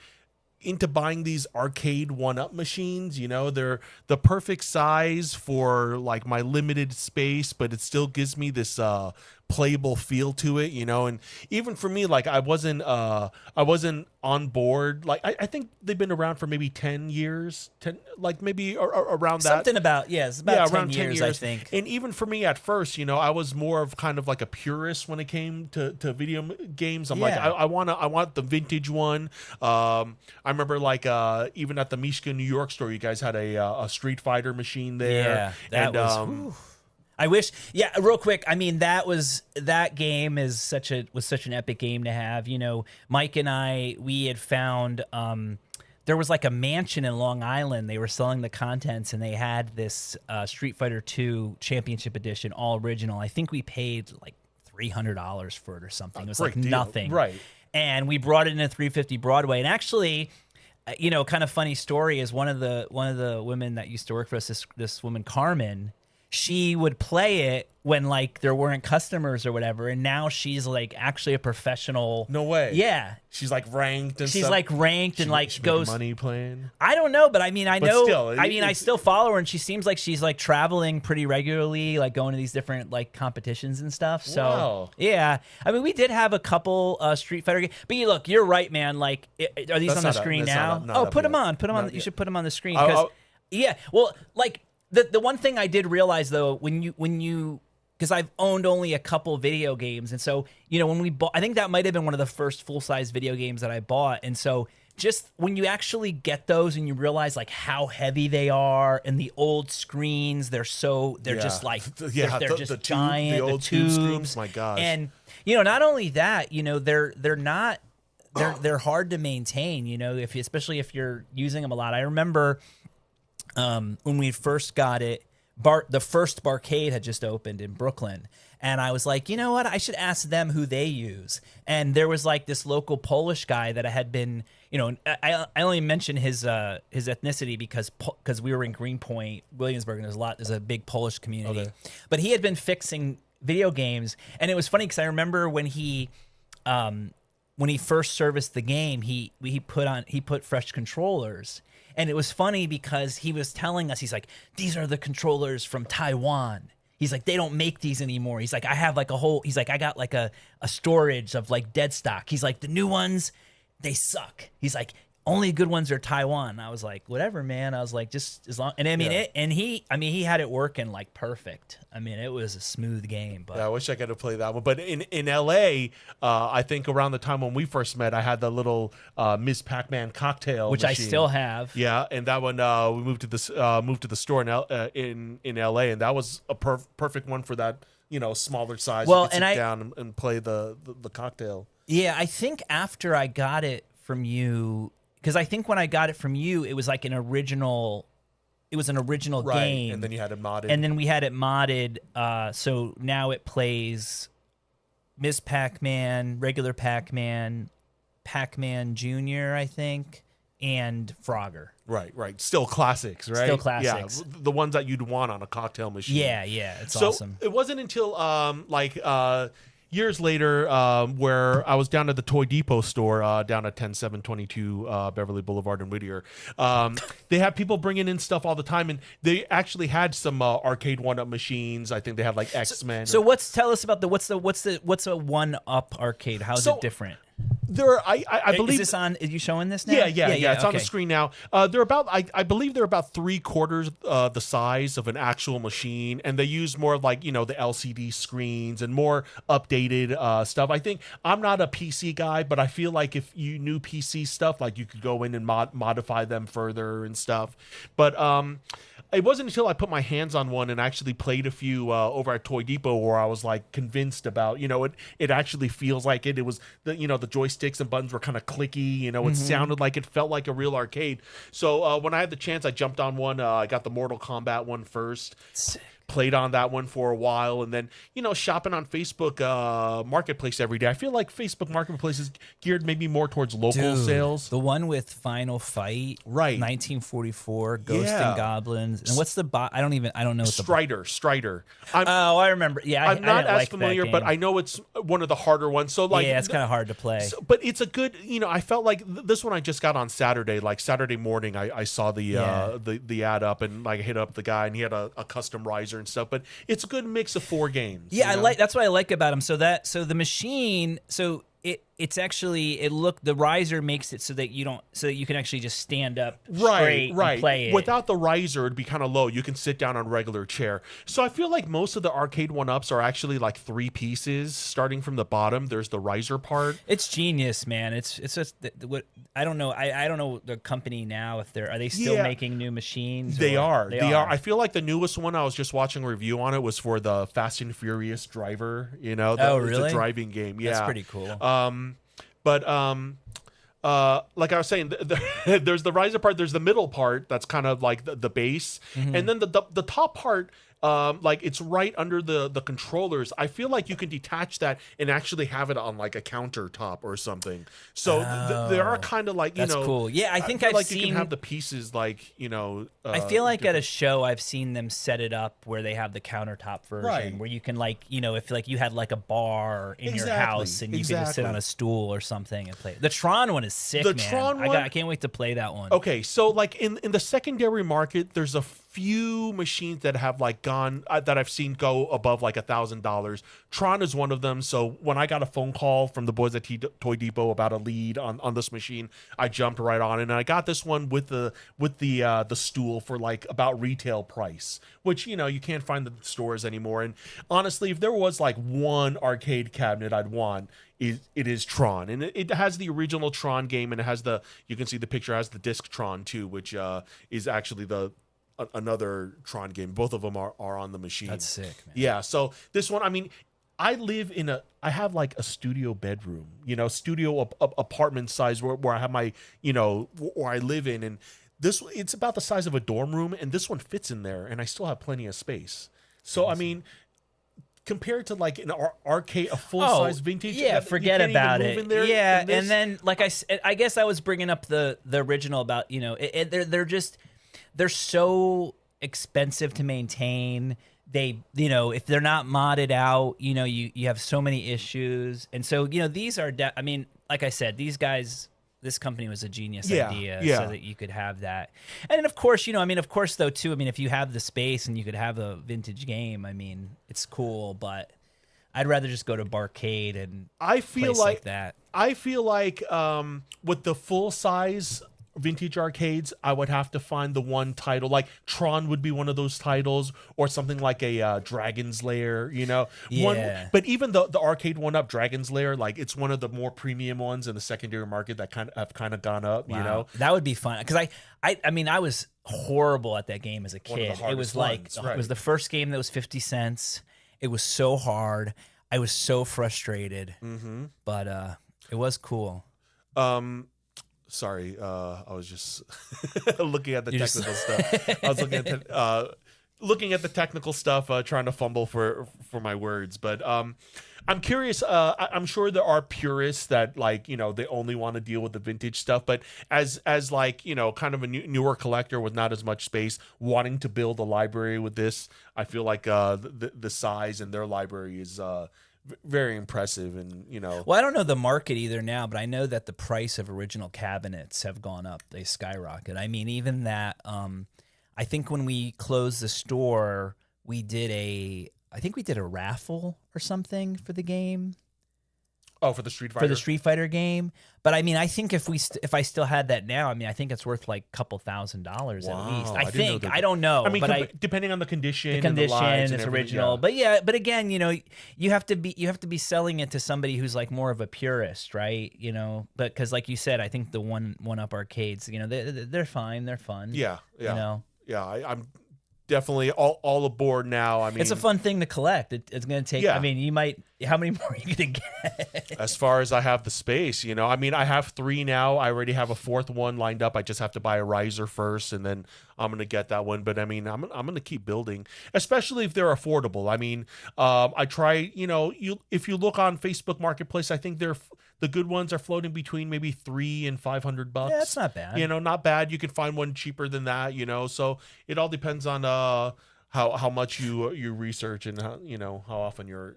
into buying these arcade one-up machines. They're the perfect size for like my limited space, but it still gives me this playable feel to it, and even for me, like I wasn't on board. Like I think they've been around for maybe 10 years, like maybe around that. Something about, it's about 10 around 10 years, I think. And even for me at first, I was more of kind of like a purist when it came to video games. I'm like, I want the vintage one. I remember like even at the Mishka, New York store, you guys had a Street Fighter machine there. Yeah, that was. I wish, real quick. I mean, that game was such an epic game to have. Mike and we had found there was like a mansion in Long Island. They were selling the contents, and they had this Street Fighter 2 Championship Edition, all original. I think we paid like $300 for it or something. It was like deal. Nothing, right? And we brought it in at 350 Broadway, and actually. Kind of funny story is one of the women that used to work for us, this woman Carmen, she would play it when like there weren't customers or whatever, and now she's like actually a professional. No way. Yeah, she's like ranked and she's stuff. like ranked and like she goes money playing. I don't know, but I mean I know. Still, I still follow her, and she seems like she's like traveling pretty regularly, like going to these different like competitions and stuff. So wow. Yeah, I mean we did have a couple Street Fighter games, but look, you're right, man. Like, are these on the screen now? Put them on. You should put them on the screen because well, like. The one thing I did realize though, when you because I've owned only a couple video games, and so when we bought, I think that might have been one of the first full-size video games that I bought, and so just when you actually get those and you realize like how heavy they are, and the old screens, they're just like they're just giant, the old tubes, screens, my gosh, and not only that, they're not they're hard to maintain, especially if you're using them a lot. I remember. When we first got it, the first barcade had just opened in Brooklyn. And I was like, you know what? I should ask them who they use. And there was like this local Polish guy that I had been, I only mentioned his ethnicity because we were in Greenpoint, Williamsburg, and there's a big Polish community. Okay. But he had been fixing video games, and it was funny because I remember when he first serviced the game, he put fresh controllers. And it was funny because he was telling us, he's like, these are the controllers from Taiwan. He's like, they don't make these anymore. He's like, I have like I got like a storage of like dead stock. He's like, the new ones, they suck. He's like, only good ones are Taiwan. I was like, whatever, man. I was like, just as long. And I mean, he had it working like perfect. I mean, it was a smooth game. But yeah, I wish I could have played that one. But in LA, I think around the time when we first met, I had the little Ms. Pac-Man cocktail, which machine. I still have. Yeah, and that one we moved to the store in LA, and that was a perfect one for that smaller size. Well, you could sit down and play the cocktail. Yeah, I think after I got it from you. Because I think when I got it from you, it was like an original. It was an original game, and then you had it modded. And then we had it modded, so now it plays Ms. Pac-Man, regular Pac-Man, Pac-Man Junior, I think, and Frogger. Right. Still classics, right? Still classics. Yeah, the ones that you'd want on a cocktail machine. Yeah, it's awesome. It wasn't until years later, where I was down at the Toy Depot store down at 10722 Beverly Boulevard in Whittier. They have people bringing in stuff all the time, and they actually had some arcade one-up machines. I think they had like X-Men. So tell us about what's a one-up arcade? How's it different? I believe. Is this on? Are you showing this now? Yeah. It's on the screen now. They're about. I believe they're about 3/4 the size of an actual machine, and they use more like the LCD screens and more updated stuff. I think I'm not a PC guy, but I feel like if you knew PC stuff, like you could go in and modify them further and stuff. But it wasn't until I put my hands on one and actually played a few over at Toy Depot where I was like convinced about, it actually feels like it. It was the joysticks and buttons were kind of clicky, it sounded like it felt like a real arcade. So when I had the chance, I jumped on one. I got the Mortal Kombat one first. Sick. Played on that one for a while, and then shopping on Facebook Marketplace every day. I feel like Facebook Marketplace is geared maybe more towards local sales. The one with Final Fight, right? 1944, Ghost and Goblins, and what's the bot? I don't know. What Strider. I remember. Yeah, I'm not as familiar, but I know it's one of the harder ones. So it's kind of hard to play. But it's a good. I felt like this one I just got on Saturday. Like Saturday morning, I saw the ad up, and I hit up the guy, and he had a custom riser and stuff, but it's a good mix of 4 games. Yeah, that's what I like about them. So the machine, the riser makes it so that you can actually just stand up straight and play it. Without the riser, it'd be kind of low. You can sit down on a regular chair. So I feel like most of the arcade one-ups are actually like 3 pieces, starting from the bottom. There's the riser part. It's genius, man. It's just what I don't know. I don't know the company now if are they still making new machines? They are. I feel like the newest one I was just watching a review on it was for the Fast and Furious Driver. Really? It's a driving game. Yeah, that's pretty cool. But like I was saying, there's the riser part. There's the middle part that's kind of like the base, and then the top part. Like it's right under the controllers. I feel like you can detach that and actually have it on like a countertop or something. So there are kind of like that's cool. Yeah, I think I've like seen, you can have the pieces like I feel like at a show I've seen them set it up where they have the countertop version where you can like if like you had like a bar in your house and you could just sit on a stool or something and play. The Tron one is sick. Tron one, I can't wait to play that one. Okay, so like in the secondary market, there's a few machines that have like gone that I've seen go above like $1,000. Tron is one of them. So when I got a phone call from the boys at Toy Depot about a lead on this machine, I jumped right on it, and I got this one with the stool for like about retail price, which you can't find the stores anymore. And honestly, if there was like one arcade cabinet I'd want, it is Tron, and it has the original Tron game, and it has you can see the picture has the disc Tron too, which is actually another Tron game. Both of them are on the machine. That's sick, man. Yeah. So this one, I mean, I have like a studio bedroom, studio apartment size where I have my, where I live in, and it's about the size of a dorm room, and this one fits in there, and I still have plenty of space. So I mean, compared to like an arcade, a full size vintage, yeah, forget about it. Yeah, and then like I guess I was bringing up the original about they're so expensive to maintain. They, if they're not modded out, you have so many issues, and so these are. I mean, like I said, these guys. This company was a genius idea so that you could have that. And then, of course, though, too, if you have the space and you could have a vintage game, it's cool, but I'd rather just go to Barcade and I feel like that. I feel like with the full size vintage arcades, I would have to find the one title, like Tron would be one of those titles, or something like a Dragon's Lair, Yeah. But even the arcade one up, Dragon's Lair, like it's one of the more premium ones in the secondary market that have gone up. Wow. That would be fun because I was horrible at that game as a kid. It was ones, right. It was the first game that was 50 cents. It was so hard. I was so frustrated, but it was cool. Sorry, I was just looking at the technical stuff. I was looking at the technical stuff, trying to fumble for my words. But I'm curious. I'm sure there are purists that they only want to deal with the vintage stuff. But as kind of a newer collector with not as much space, wanting to build a library with this, I feel like the size in their library is very impressive. And well, I don't know the market either now, but I know that the price of original cabinets have gone up. They skyrocket. Even that I think when we closed the store, we did a raffle or something for the game. Oh, for the Street Fighter? For the Street Fighter game. But I think if I still had that now, I think it's worth like a couple $1,000 at least. I don't know. Depending on the condition, it's original. Yeah. But again, you have to be selling it to somebody who's like more of a purist, right? But because like you said, I think the one up arcades, they're fine, they're fun. Yeah. Yeah, I'm definitely all aboard now. It's a fun thing to collect. It's going to take. Yeah. You might. How many more are you going to get? As far as I have the space, I have 3 now. I already have a 4th one lined up. I just have to buy a riser first, and then I'm going to get that one. But I'm going to keep building, especially if they're affordable. I try. If you look on Facebook Marketplace, I think the good ones are floating between maybe $300 and $500. Yeah, that's not bad. Not bad. You can find one cheaper than that. So it all depends on how much you research and how often you're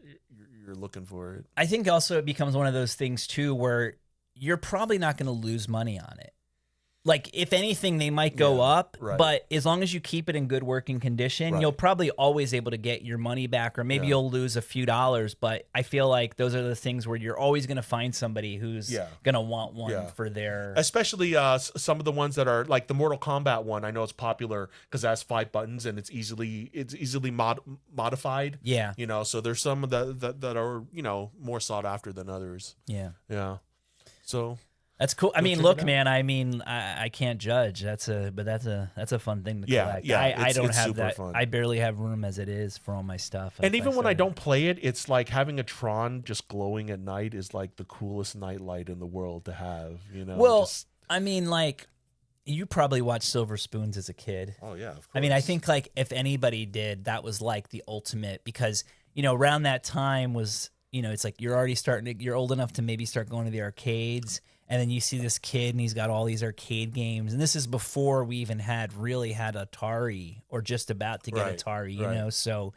looking for it. I think also it becomes one of those things too where you're probably not going to lose money on it. Like, if anything, they might go up, right. But as long as you keep it in good working condition, you'll probably always able to get your money back, or maybe you'll lose a few dollars. But I feel like those are the things where you're always going to find somebody who's going to want one for their... Especially some of the ones that are, like the Mortal Kombat one, I know it's popular because it has 5 buttons and it's easily modified. Yeah. So there's some that are, more sought after than others. Yeah. Yeah. So... That's cool. Look, man. I can't judge. That's a fun thing to collect. Yeah. I don't have that. Fun. I barely have room as it is for all my stuff. And even when I don't play it, it's like having a Tron just glowing at night is like the coolest night light in the world to have. Well, you probably watched Silver Spoons as a kid. Oh yeah, of course. I think like if anybody did, that was like the ultimate, because around that time was it's like you're old enough to maybe start going to the arcades. And then you see this kid, and he's got all these arcade games. And this is before we even had Atari, or just about to get Atari, So,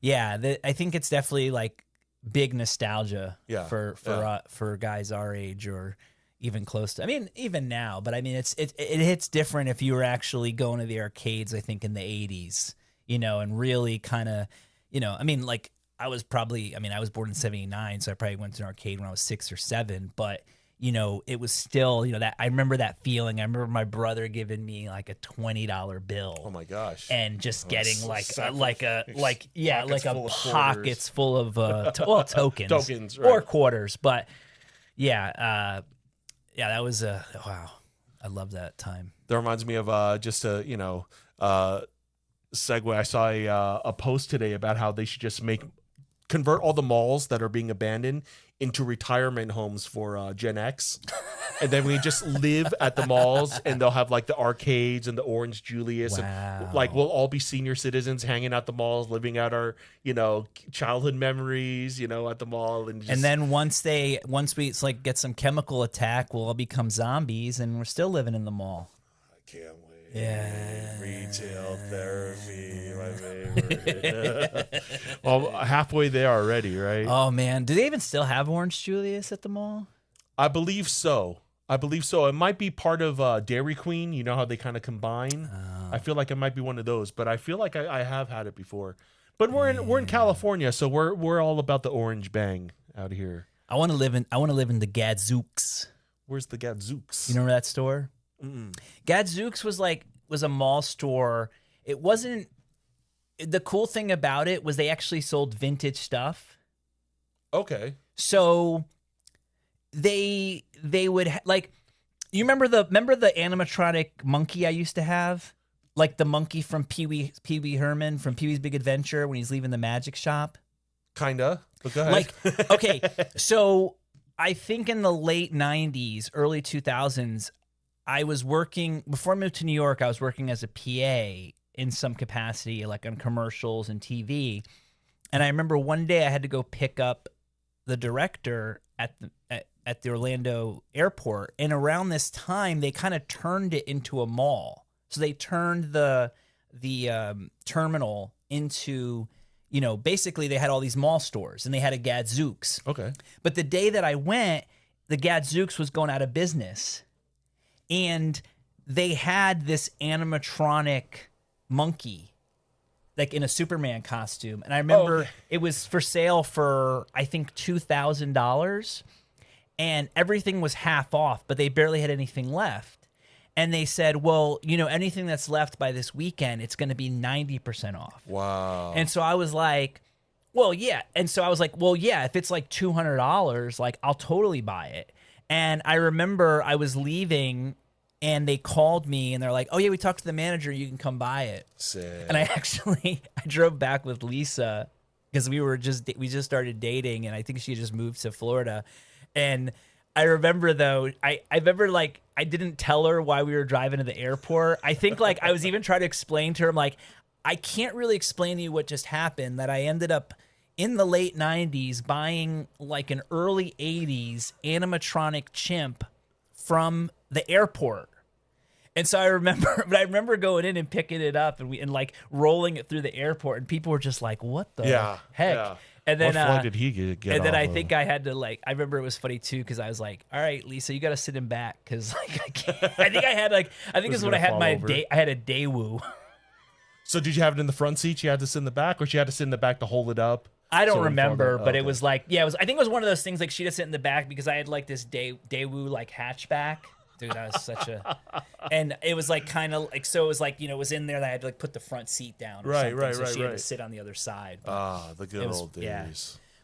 yeah, I think it's definitely like big nostalgia for guys our age, or even close to. Even now, but it hits different if you were actually going to the arcades. I think in the 80s, and really kind of, like I was probably. I was born in '79, so I probably went to an arcade when I was 6 or 7, but. It was still, that I remember that feeling. I remember my brother giving me like a $20 bill. Oh my gosh! And just getting pockets full of tokens, right. Or quarters. But that was wow. I love that time. That reminds me of just a segue. I saw a post today about how they should just convert all the malls that are being abandoned into retirement homes for Gen X. And then we just live at the malls, and they'll have like the arcades and the Orange Julius. And like we'll all be senior citizens hanging out the malls, living out our, childhood memories, at the mall. And then once we it's like get some chemical attack, we'll all become zombies, and we're still living in the mall. I can't wait. Yeah. Retail therapy, my favorite. Well, halfway there already, right? Oh man, do they even still have Orange Julius at the mall? I believe so. It might be part of Dairy Queen. You know how they kind of combine. I feel like it might be one of those, but I feel like I have had it before. But we're in California, so we're all about the orange bang out here. I want to live in the Gadzooks. Where's the Gadzooks? You remember that store? Gadzooks was a mall store. It wasn't. The cool thing about it was they actually sold vintage stuff. Okay. So they would you remember the animatronic monkey I used to have, like the monkey from Pee Wee Herman from Pee Wee's Big Adventure when he's leaving the magic shop. Kinda, but go ahead. Okay, so I think in the late '90s, early 2000s, I was working before I moved to New York. I was working as a PA in some capacity, like on commercials and TV. And I remember one day I had to go pick up the director at the Orlando airport, and around this time they kind of turned it into a mall. So they turned the terminal into, basically they had all these mall stores, and they had a Gadzooks. Okay. But the day that I went, the Gadzooks was going out of business, and they had this animatronic monkey, like in a Superman costume. And I remember it was for sale for, I think, $2,000. And everything was half off, but they barely had anything left. And they said, well, anything that's left by this weekend, it's going to be 90% off. Wow. And so I was like, well, yeah. And so I was like, well, yeah, if it's like $200, like I'll totally buy it. And I remember I was leaving, and they called me, and they're like, oh yeah, we talked to the manager, you can come buy it. Sick. And I drove back with Lisa because we just started dating, and I think she just moved to Florida. And I remember though, I remember like I didn't tell her why we were driving to the airport. I think like I was even trying to explain to her, I'm like, I can't really explain to you what just happened, that I ended up in the late 90s buying like an early 80s animatronic chimp from the airport. And so I remember going in and picking it up and like rolling it through the airport, and people were just like, what the heck? Yeah. And then, what flight did he get and then off I of? think I had to I remember it was funny too, because I was like, all right, Lisa, you got to sit him back, because like I can't. I think this is when I had I had a Daewoo. So did you have it in the front seat? You had to sit in the back, or she had to sit in the back to hold it up? I don't remember, but it was like, I think it was one of those things like she had to sit in the back because I had like this Daewoo like hatchback. Dude, that was such a, and it was like kind of like, so it was like, it was in there that I had to like put the front seat down. Or something, so she had to sit on the other side. The good old days. Yeah.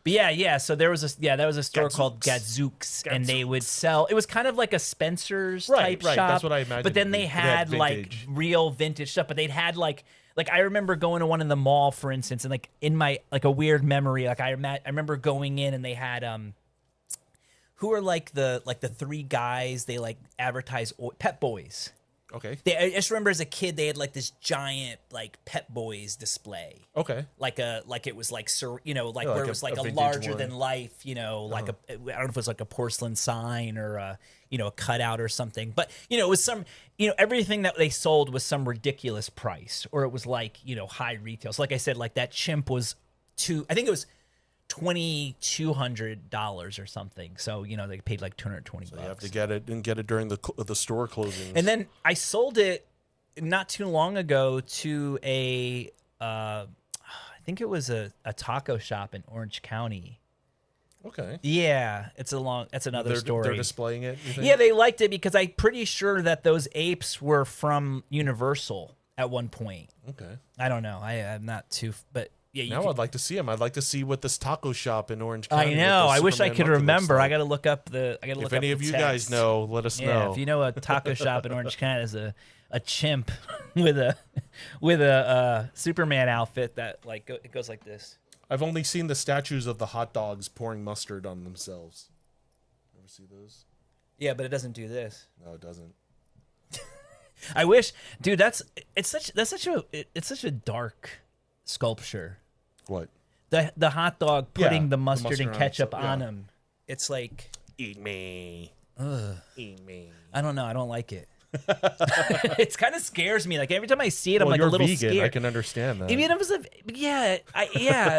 But yeah. So there was a store called Gadzooks, and they would sell. It was kind of like a Spencer's type shop. That's what I imagined. But then they had like real vintage stuff. But they'd had like I remember going to one in the mall, for instance, and like in my like a weird memory, like I remember going in and they had who are like the three guys they like advertise Pep Boys. Okay. I just remember as a kid they had like this giant like Pep Boys display. Okay. Like it was like where like it was like a larger than life, like I don't know if it was like a porcelain sign or a cutout or something, but it was some everything that they sold was some ridiculous price, or it was like high retail. So like I said, like that chimp was I think it was $2,200 or something. So they paid like $220. So you have to get it during the store closings. And then I sold it not too long ago to I think it was a taco shop in Orange County. Okay. Yeah, that's another story. They're displaying it, you think? Yeah, they liked it because I'm pretty sure that those apes were from Universal at one point. Okay. I don't know. I'm not too, but yeah. I'd like to see them. I'd like to see what this taco shop in Orange County. I know. I wish I could remember. I got to look up the. If any of you guys know, let us know. If you know a taco shop in Orange County is a chimp with a Superman outfit that like it goes like this. I've only seen the statues of the hot dogs pouring mustard on themselves. Ever see those? Yeah, but it doesn't do this. No, it doesn't. I wish, dude. That's such a dark sculpture. What? The hot dog putting the mustard mustard and on it, ketchup so- on yeah. him. It's like, Eat me. Eat me. I don't know. I don't like it. It kind of scares me. Like every time I see it, I'm Well, like you're a little vegan. scared. I can understand that. Even if it's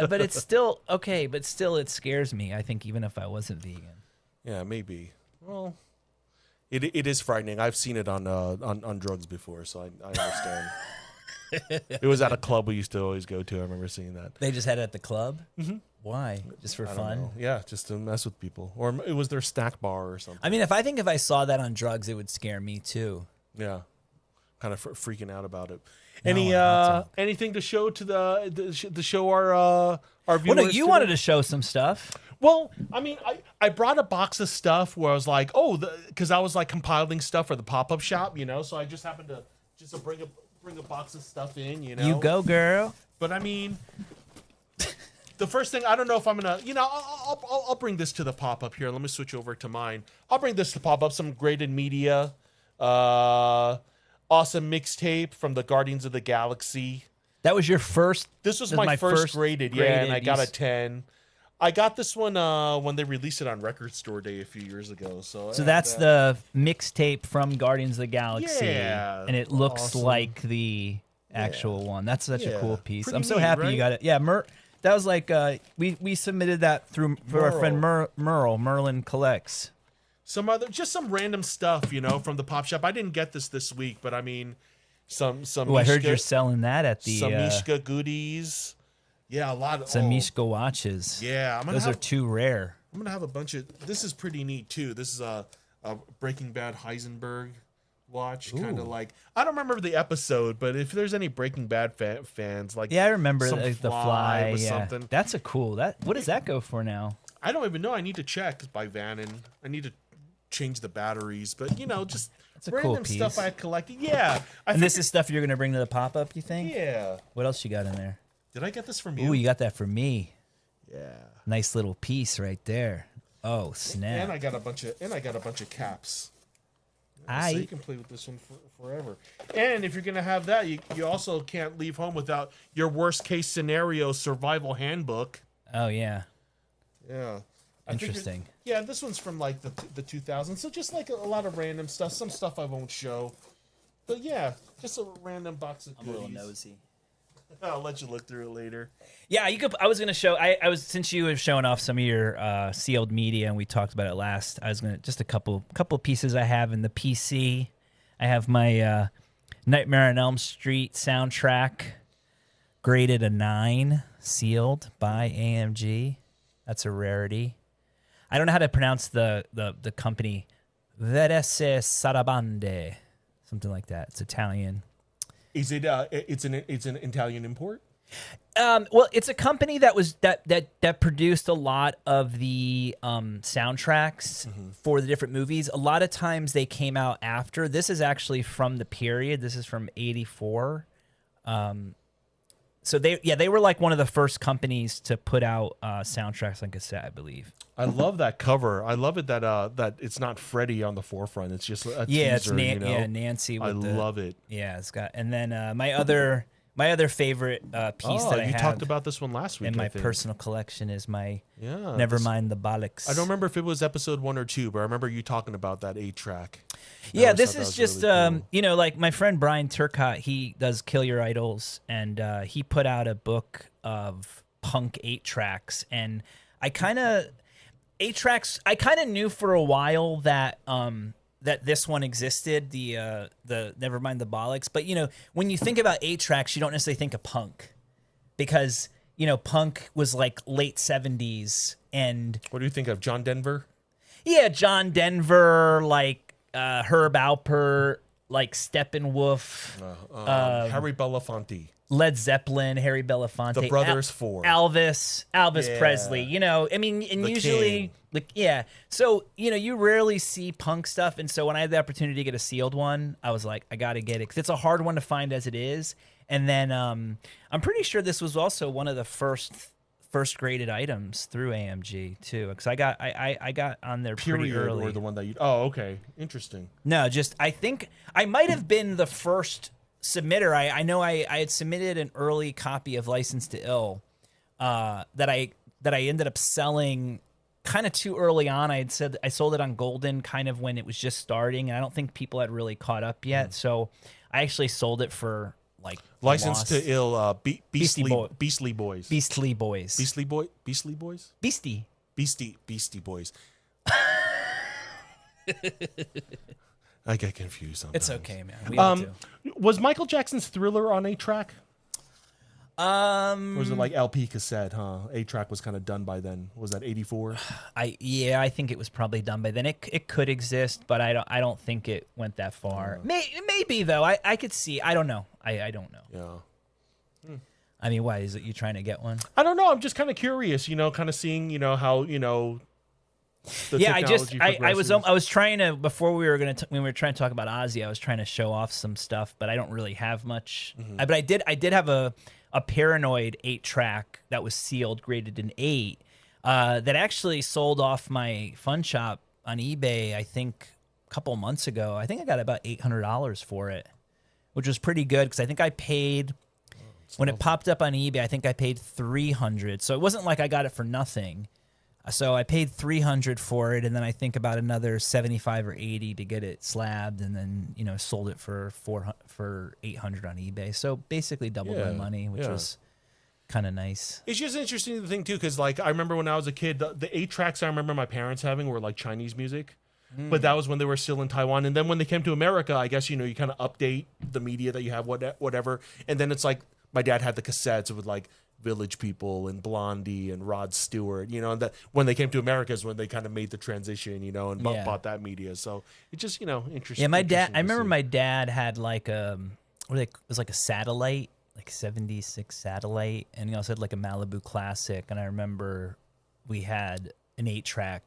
but it's still okay. But still, it scares me. I think even if I wasn't vegan. Yeah, maybe. Well, it is frightening. I've seen it on drugs before, so I understand. It was at a club we used to always go to. I remember seeing that. They just had it at the club. Mm-hmm. Why? Just for I don't fun? know. Yeah, just to mess with people, or it was their snack bar or something. I mean, if I saw that on drugs, it would scare me too. Yeah, kind of freaking out about it. No, Anything to show to the show our viewers? Well, no, you today? wanted to show some stuff. Well, I mean, I brought a box of stuff where I was like, because I was like compiling stuff for the pop-up shop, So I just happened to bring a box of stuff in, You go, girl. But I mean, the first thing, I don't know if I'm gonna, I'll bring this to the pop-up here. Let me switch over to mine. I'll bring this to pop-up. Some graded media, awesome mixtape from the Guardians of the Galaxy. That was your first. This was my first graded, yeah, and I got a 10. I got this one when they released it on Record Store Day a few years ago. So that's the mixtape from Guardians of the Galaxy, Yeah, and it looks awesome. like the actual one. That's such a cool piece. Pretty I'm so neat, happy right? you got it. Yeah, that was like we submitted that for our friend Merlin Collects. some random stuff, from the pop shop. I didn't get this week, but I mean, some. Oh, I heard you're selling that at the some Mishka goodies. Yeah, a lot of some Mishka watches. Yeah, those are too rare. I'm gonna have a bunch of. This is pretty neat too. This is a Breaking Bad Heisenberg watch, kind of like. I don't remember the episode, but if there's any Breaking Bad fans, like I remember some the fly. or Yeah, something. that's a cool. What does that go for now? I don't even know. I need to check by Vannon. I need to change the batteries, but just That's a random cool piece. stuff I had collected. Yeah, And this is stuff you're gonna bring to the pop up. You think? Yeah. What else you got in there? Did I get this from you? Ooh, you got that for me. Yeah. Nice little piece right there. Oh snap! And I got a bunch of caps. So you can play with this one forever. And if you're gonna have that, you also can't leave home without your worst case scenario survival handbook. Oh yeah. Yeah. Interesting. Yeah, this one's from like the 2000s. So just like a lot of random stuff. Some stuff I won't show. But yeah, just a random box of goodies. I'm a little nosy. I'll let you look through it later. Yeah, you could. I was gonna show. I was since you were showing off some of your sealed media, and we talked about it last. I was gonna just a couple pieces I have in the PC. I have my Nightmare on Elm Street soundtrack, graded a 9, sealed by AMG. That's a rarity. I don't know how to pronounce the company. Verese Sarabande, something like that. It's Italian. Is it? It's an Italian import. Well, it's a company that produced a lot of the soundtracks for the different movies. A lot of times they came out after. This is actually from the period. This is from '84. So they were like one of the first companies to put out soundtracks on cassette, I believe. I love that cover. I love it that it's not Freddy on the forefront. It's just a Yeah, teaser, it's Nancy. With love it. Yeah, it's got. And then my other favorite piece that I you have talked about this one last week. in my I think. personal collection is my Yeah. Nevermind the Bollocks. I don't remember if it was episode 1 or 2, but I remember you talking about that 8-track. Yeah, this is just really cool. Like my friend Brian Turcott, he does Kill Your Idols, and he put out a book of punk 8-tracks, and I kind of knew for a while that that this one existed, the Nevermind the Bollocks, but when you think about 8-tracks, you don't necessarily think of punk, because punk was like late 70s, and What do you think of John Denver? yeah, John Denver, like Herb Alpert, like Steppenwolf, Harry Belafonte. Led Zeppelin, Harry Belafonte, The Brothers 4. Elvis Yeah. Presley. I mean, and The usually, King. So you rarely see punk stuff, and so when I had the opportunity to get a sealed one, I was like, I got to get it because it's a hard one to find as it is. And then I'm pretty sure this was also one of the first first graded items through AMG too, because I got on there pretty Period, early. or the one that you? Oh, okay, interesting. No, just I think I might have been the first submitter. I know I had submitted an early copy of License to Ill that I ended up selling kind of too early on. I had said I sold it on Golden kind of when it was just starting, and I don't think people had really caught up yet. So I actually sold it for like License to Ill, Beastly Boys. Beastly Boys. Beastly Boys. Beastie Boys. I get confused sometimes. It's okay, man. We all do. Was Michael Jackson's Thriller on 8-track? Or was it like LP cassette, huh? 8-track was kind of done by then. Was that 84? I think it was probably done by then. It could exist, but I don't think it went that far. Maybe though. I could see. I don't know. I don't know. Yeah. I mean, why is it you trying to get one? I don't know. I'm just kind of curious, kind of seeing, how, the technology I was progresses. trying to before we were when we were trying to talk about Ozzy, I was trying to show off some stuff, but I don't really have much. But I did have a Paranoid 8-track that was sealed, graded in 8, that actually sold off my Funshop on eBay, I think a couple months ago. I think I got about $800 for it, which was pretty good because I think I paid, when it popped up on eBay, I think I paid $300. So it wasn't like I got it for nothing. So I paid $300 for it, and then I think about another $75 or $80 to get it slabbed, and then sold it for $800 on eBay. So basically doubled my money, which was kind of nice. It's just interesting to think too, because like I remember when I was a kid, the 8-tracks I remember my parents having were like Chinese music, but that was when they were still in Taiwan. And then when they came to America, I guess you kind of update the media that you have, whatever. And then it's like my dad had the cassettes with like Village People and Blondie and Rod Stewart, and that when they came to America is when they kind of made the transition, and bought that media. So it's just, interesting. Yeah, my dad. interesting I to remember see. my dad had like it was like a satellite, like 76 satellite, and he also had like a Malibu Classic. And I remember we had an 8-track,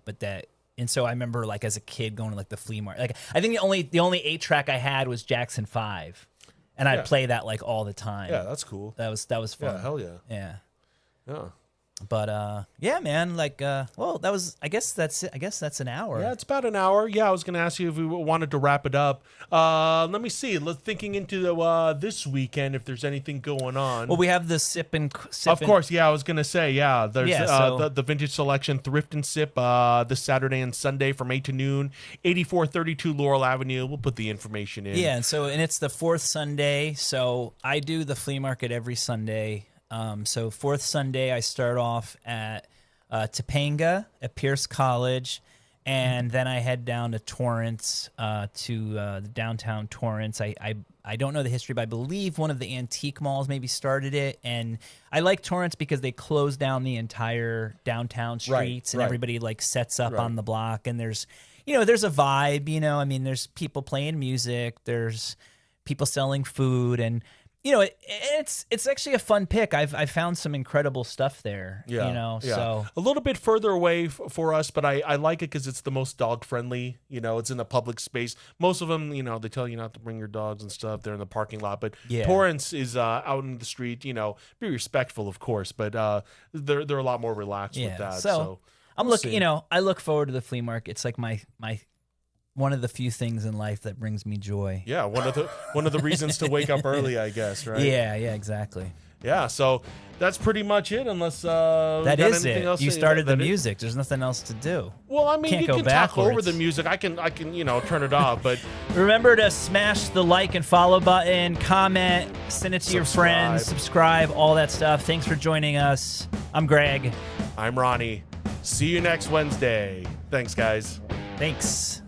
and so I remember like as a kid going to like the flea market. Like I think the only 8-track I had was Jackson 5. And I'd play that like all the time. Yeah, that's cool. That was fun. Yeah, hell yeah. Yeah. Yeah. But yeah, man, like well, that was I guess that's it. I guess that's an hour. Yeah, it's about an hour. Yeah, I was going to ask you if we wanted to wrap it up. Let me see. Thinking into this weekend if there's anything going on. Well, we have the sip and Of course, yeah, I was going to say, yeah, there's so- the vintage selection Thrift and Sip this Saturday and Sunday from 8 to noon, 8432 Laurel Avenue. We'll put the information in. Yeah, and it's the 4th Sunday. So I do the flea market every Sunday. So 4th Sunday, I start off at Topanga at Pierce College, and then I head down to Torrance, to the downtown Torrance. I don't know the history, but I believe one of the antique malls maybe started it. And I like Torrance because they close down the entire downtown streets, and everybody like sets up on the block. And there's a vibe, I mean, there's people playing music, there's people selling food, and it's actually a fun pick. I've found some incredible stuff there. So a little bit further away for us, but I like it because it's the most dog friendly. It's in a public space. Most of them, they tell you not to bring your dogs and stuff. They're in the parking lot, but Torrance is out in the street. Be respectful, of course, but they're a lot more relaxed with that. So I'm looking. I look forward to the flea market. It's like my one of the few things in life that brings me joy. Yeah, one of the reasons to wake up early, I guess, right? Yeah, exactly. Yeah, so that's pretty much it. Unless that is it. You started the music. There's nothing else to do. Well, I mean, you can talk over the music. I can turn it off. But remember to smash the like and follow button, comment, send it to your friends, subscribe, all that stuff. Thanks for joining us. I'm Greg. I'm Ronnie. See you next Wednesday. Thanks, guys. Thanks.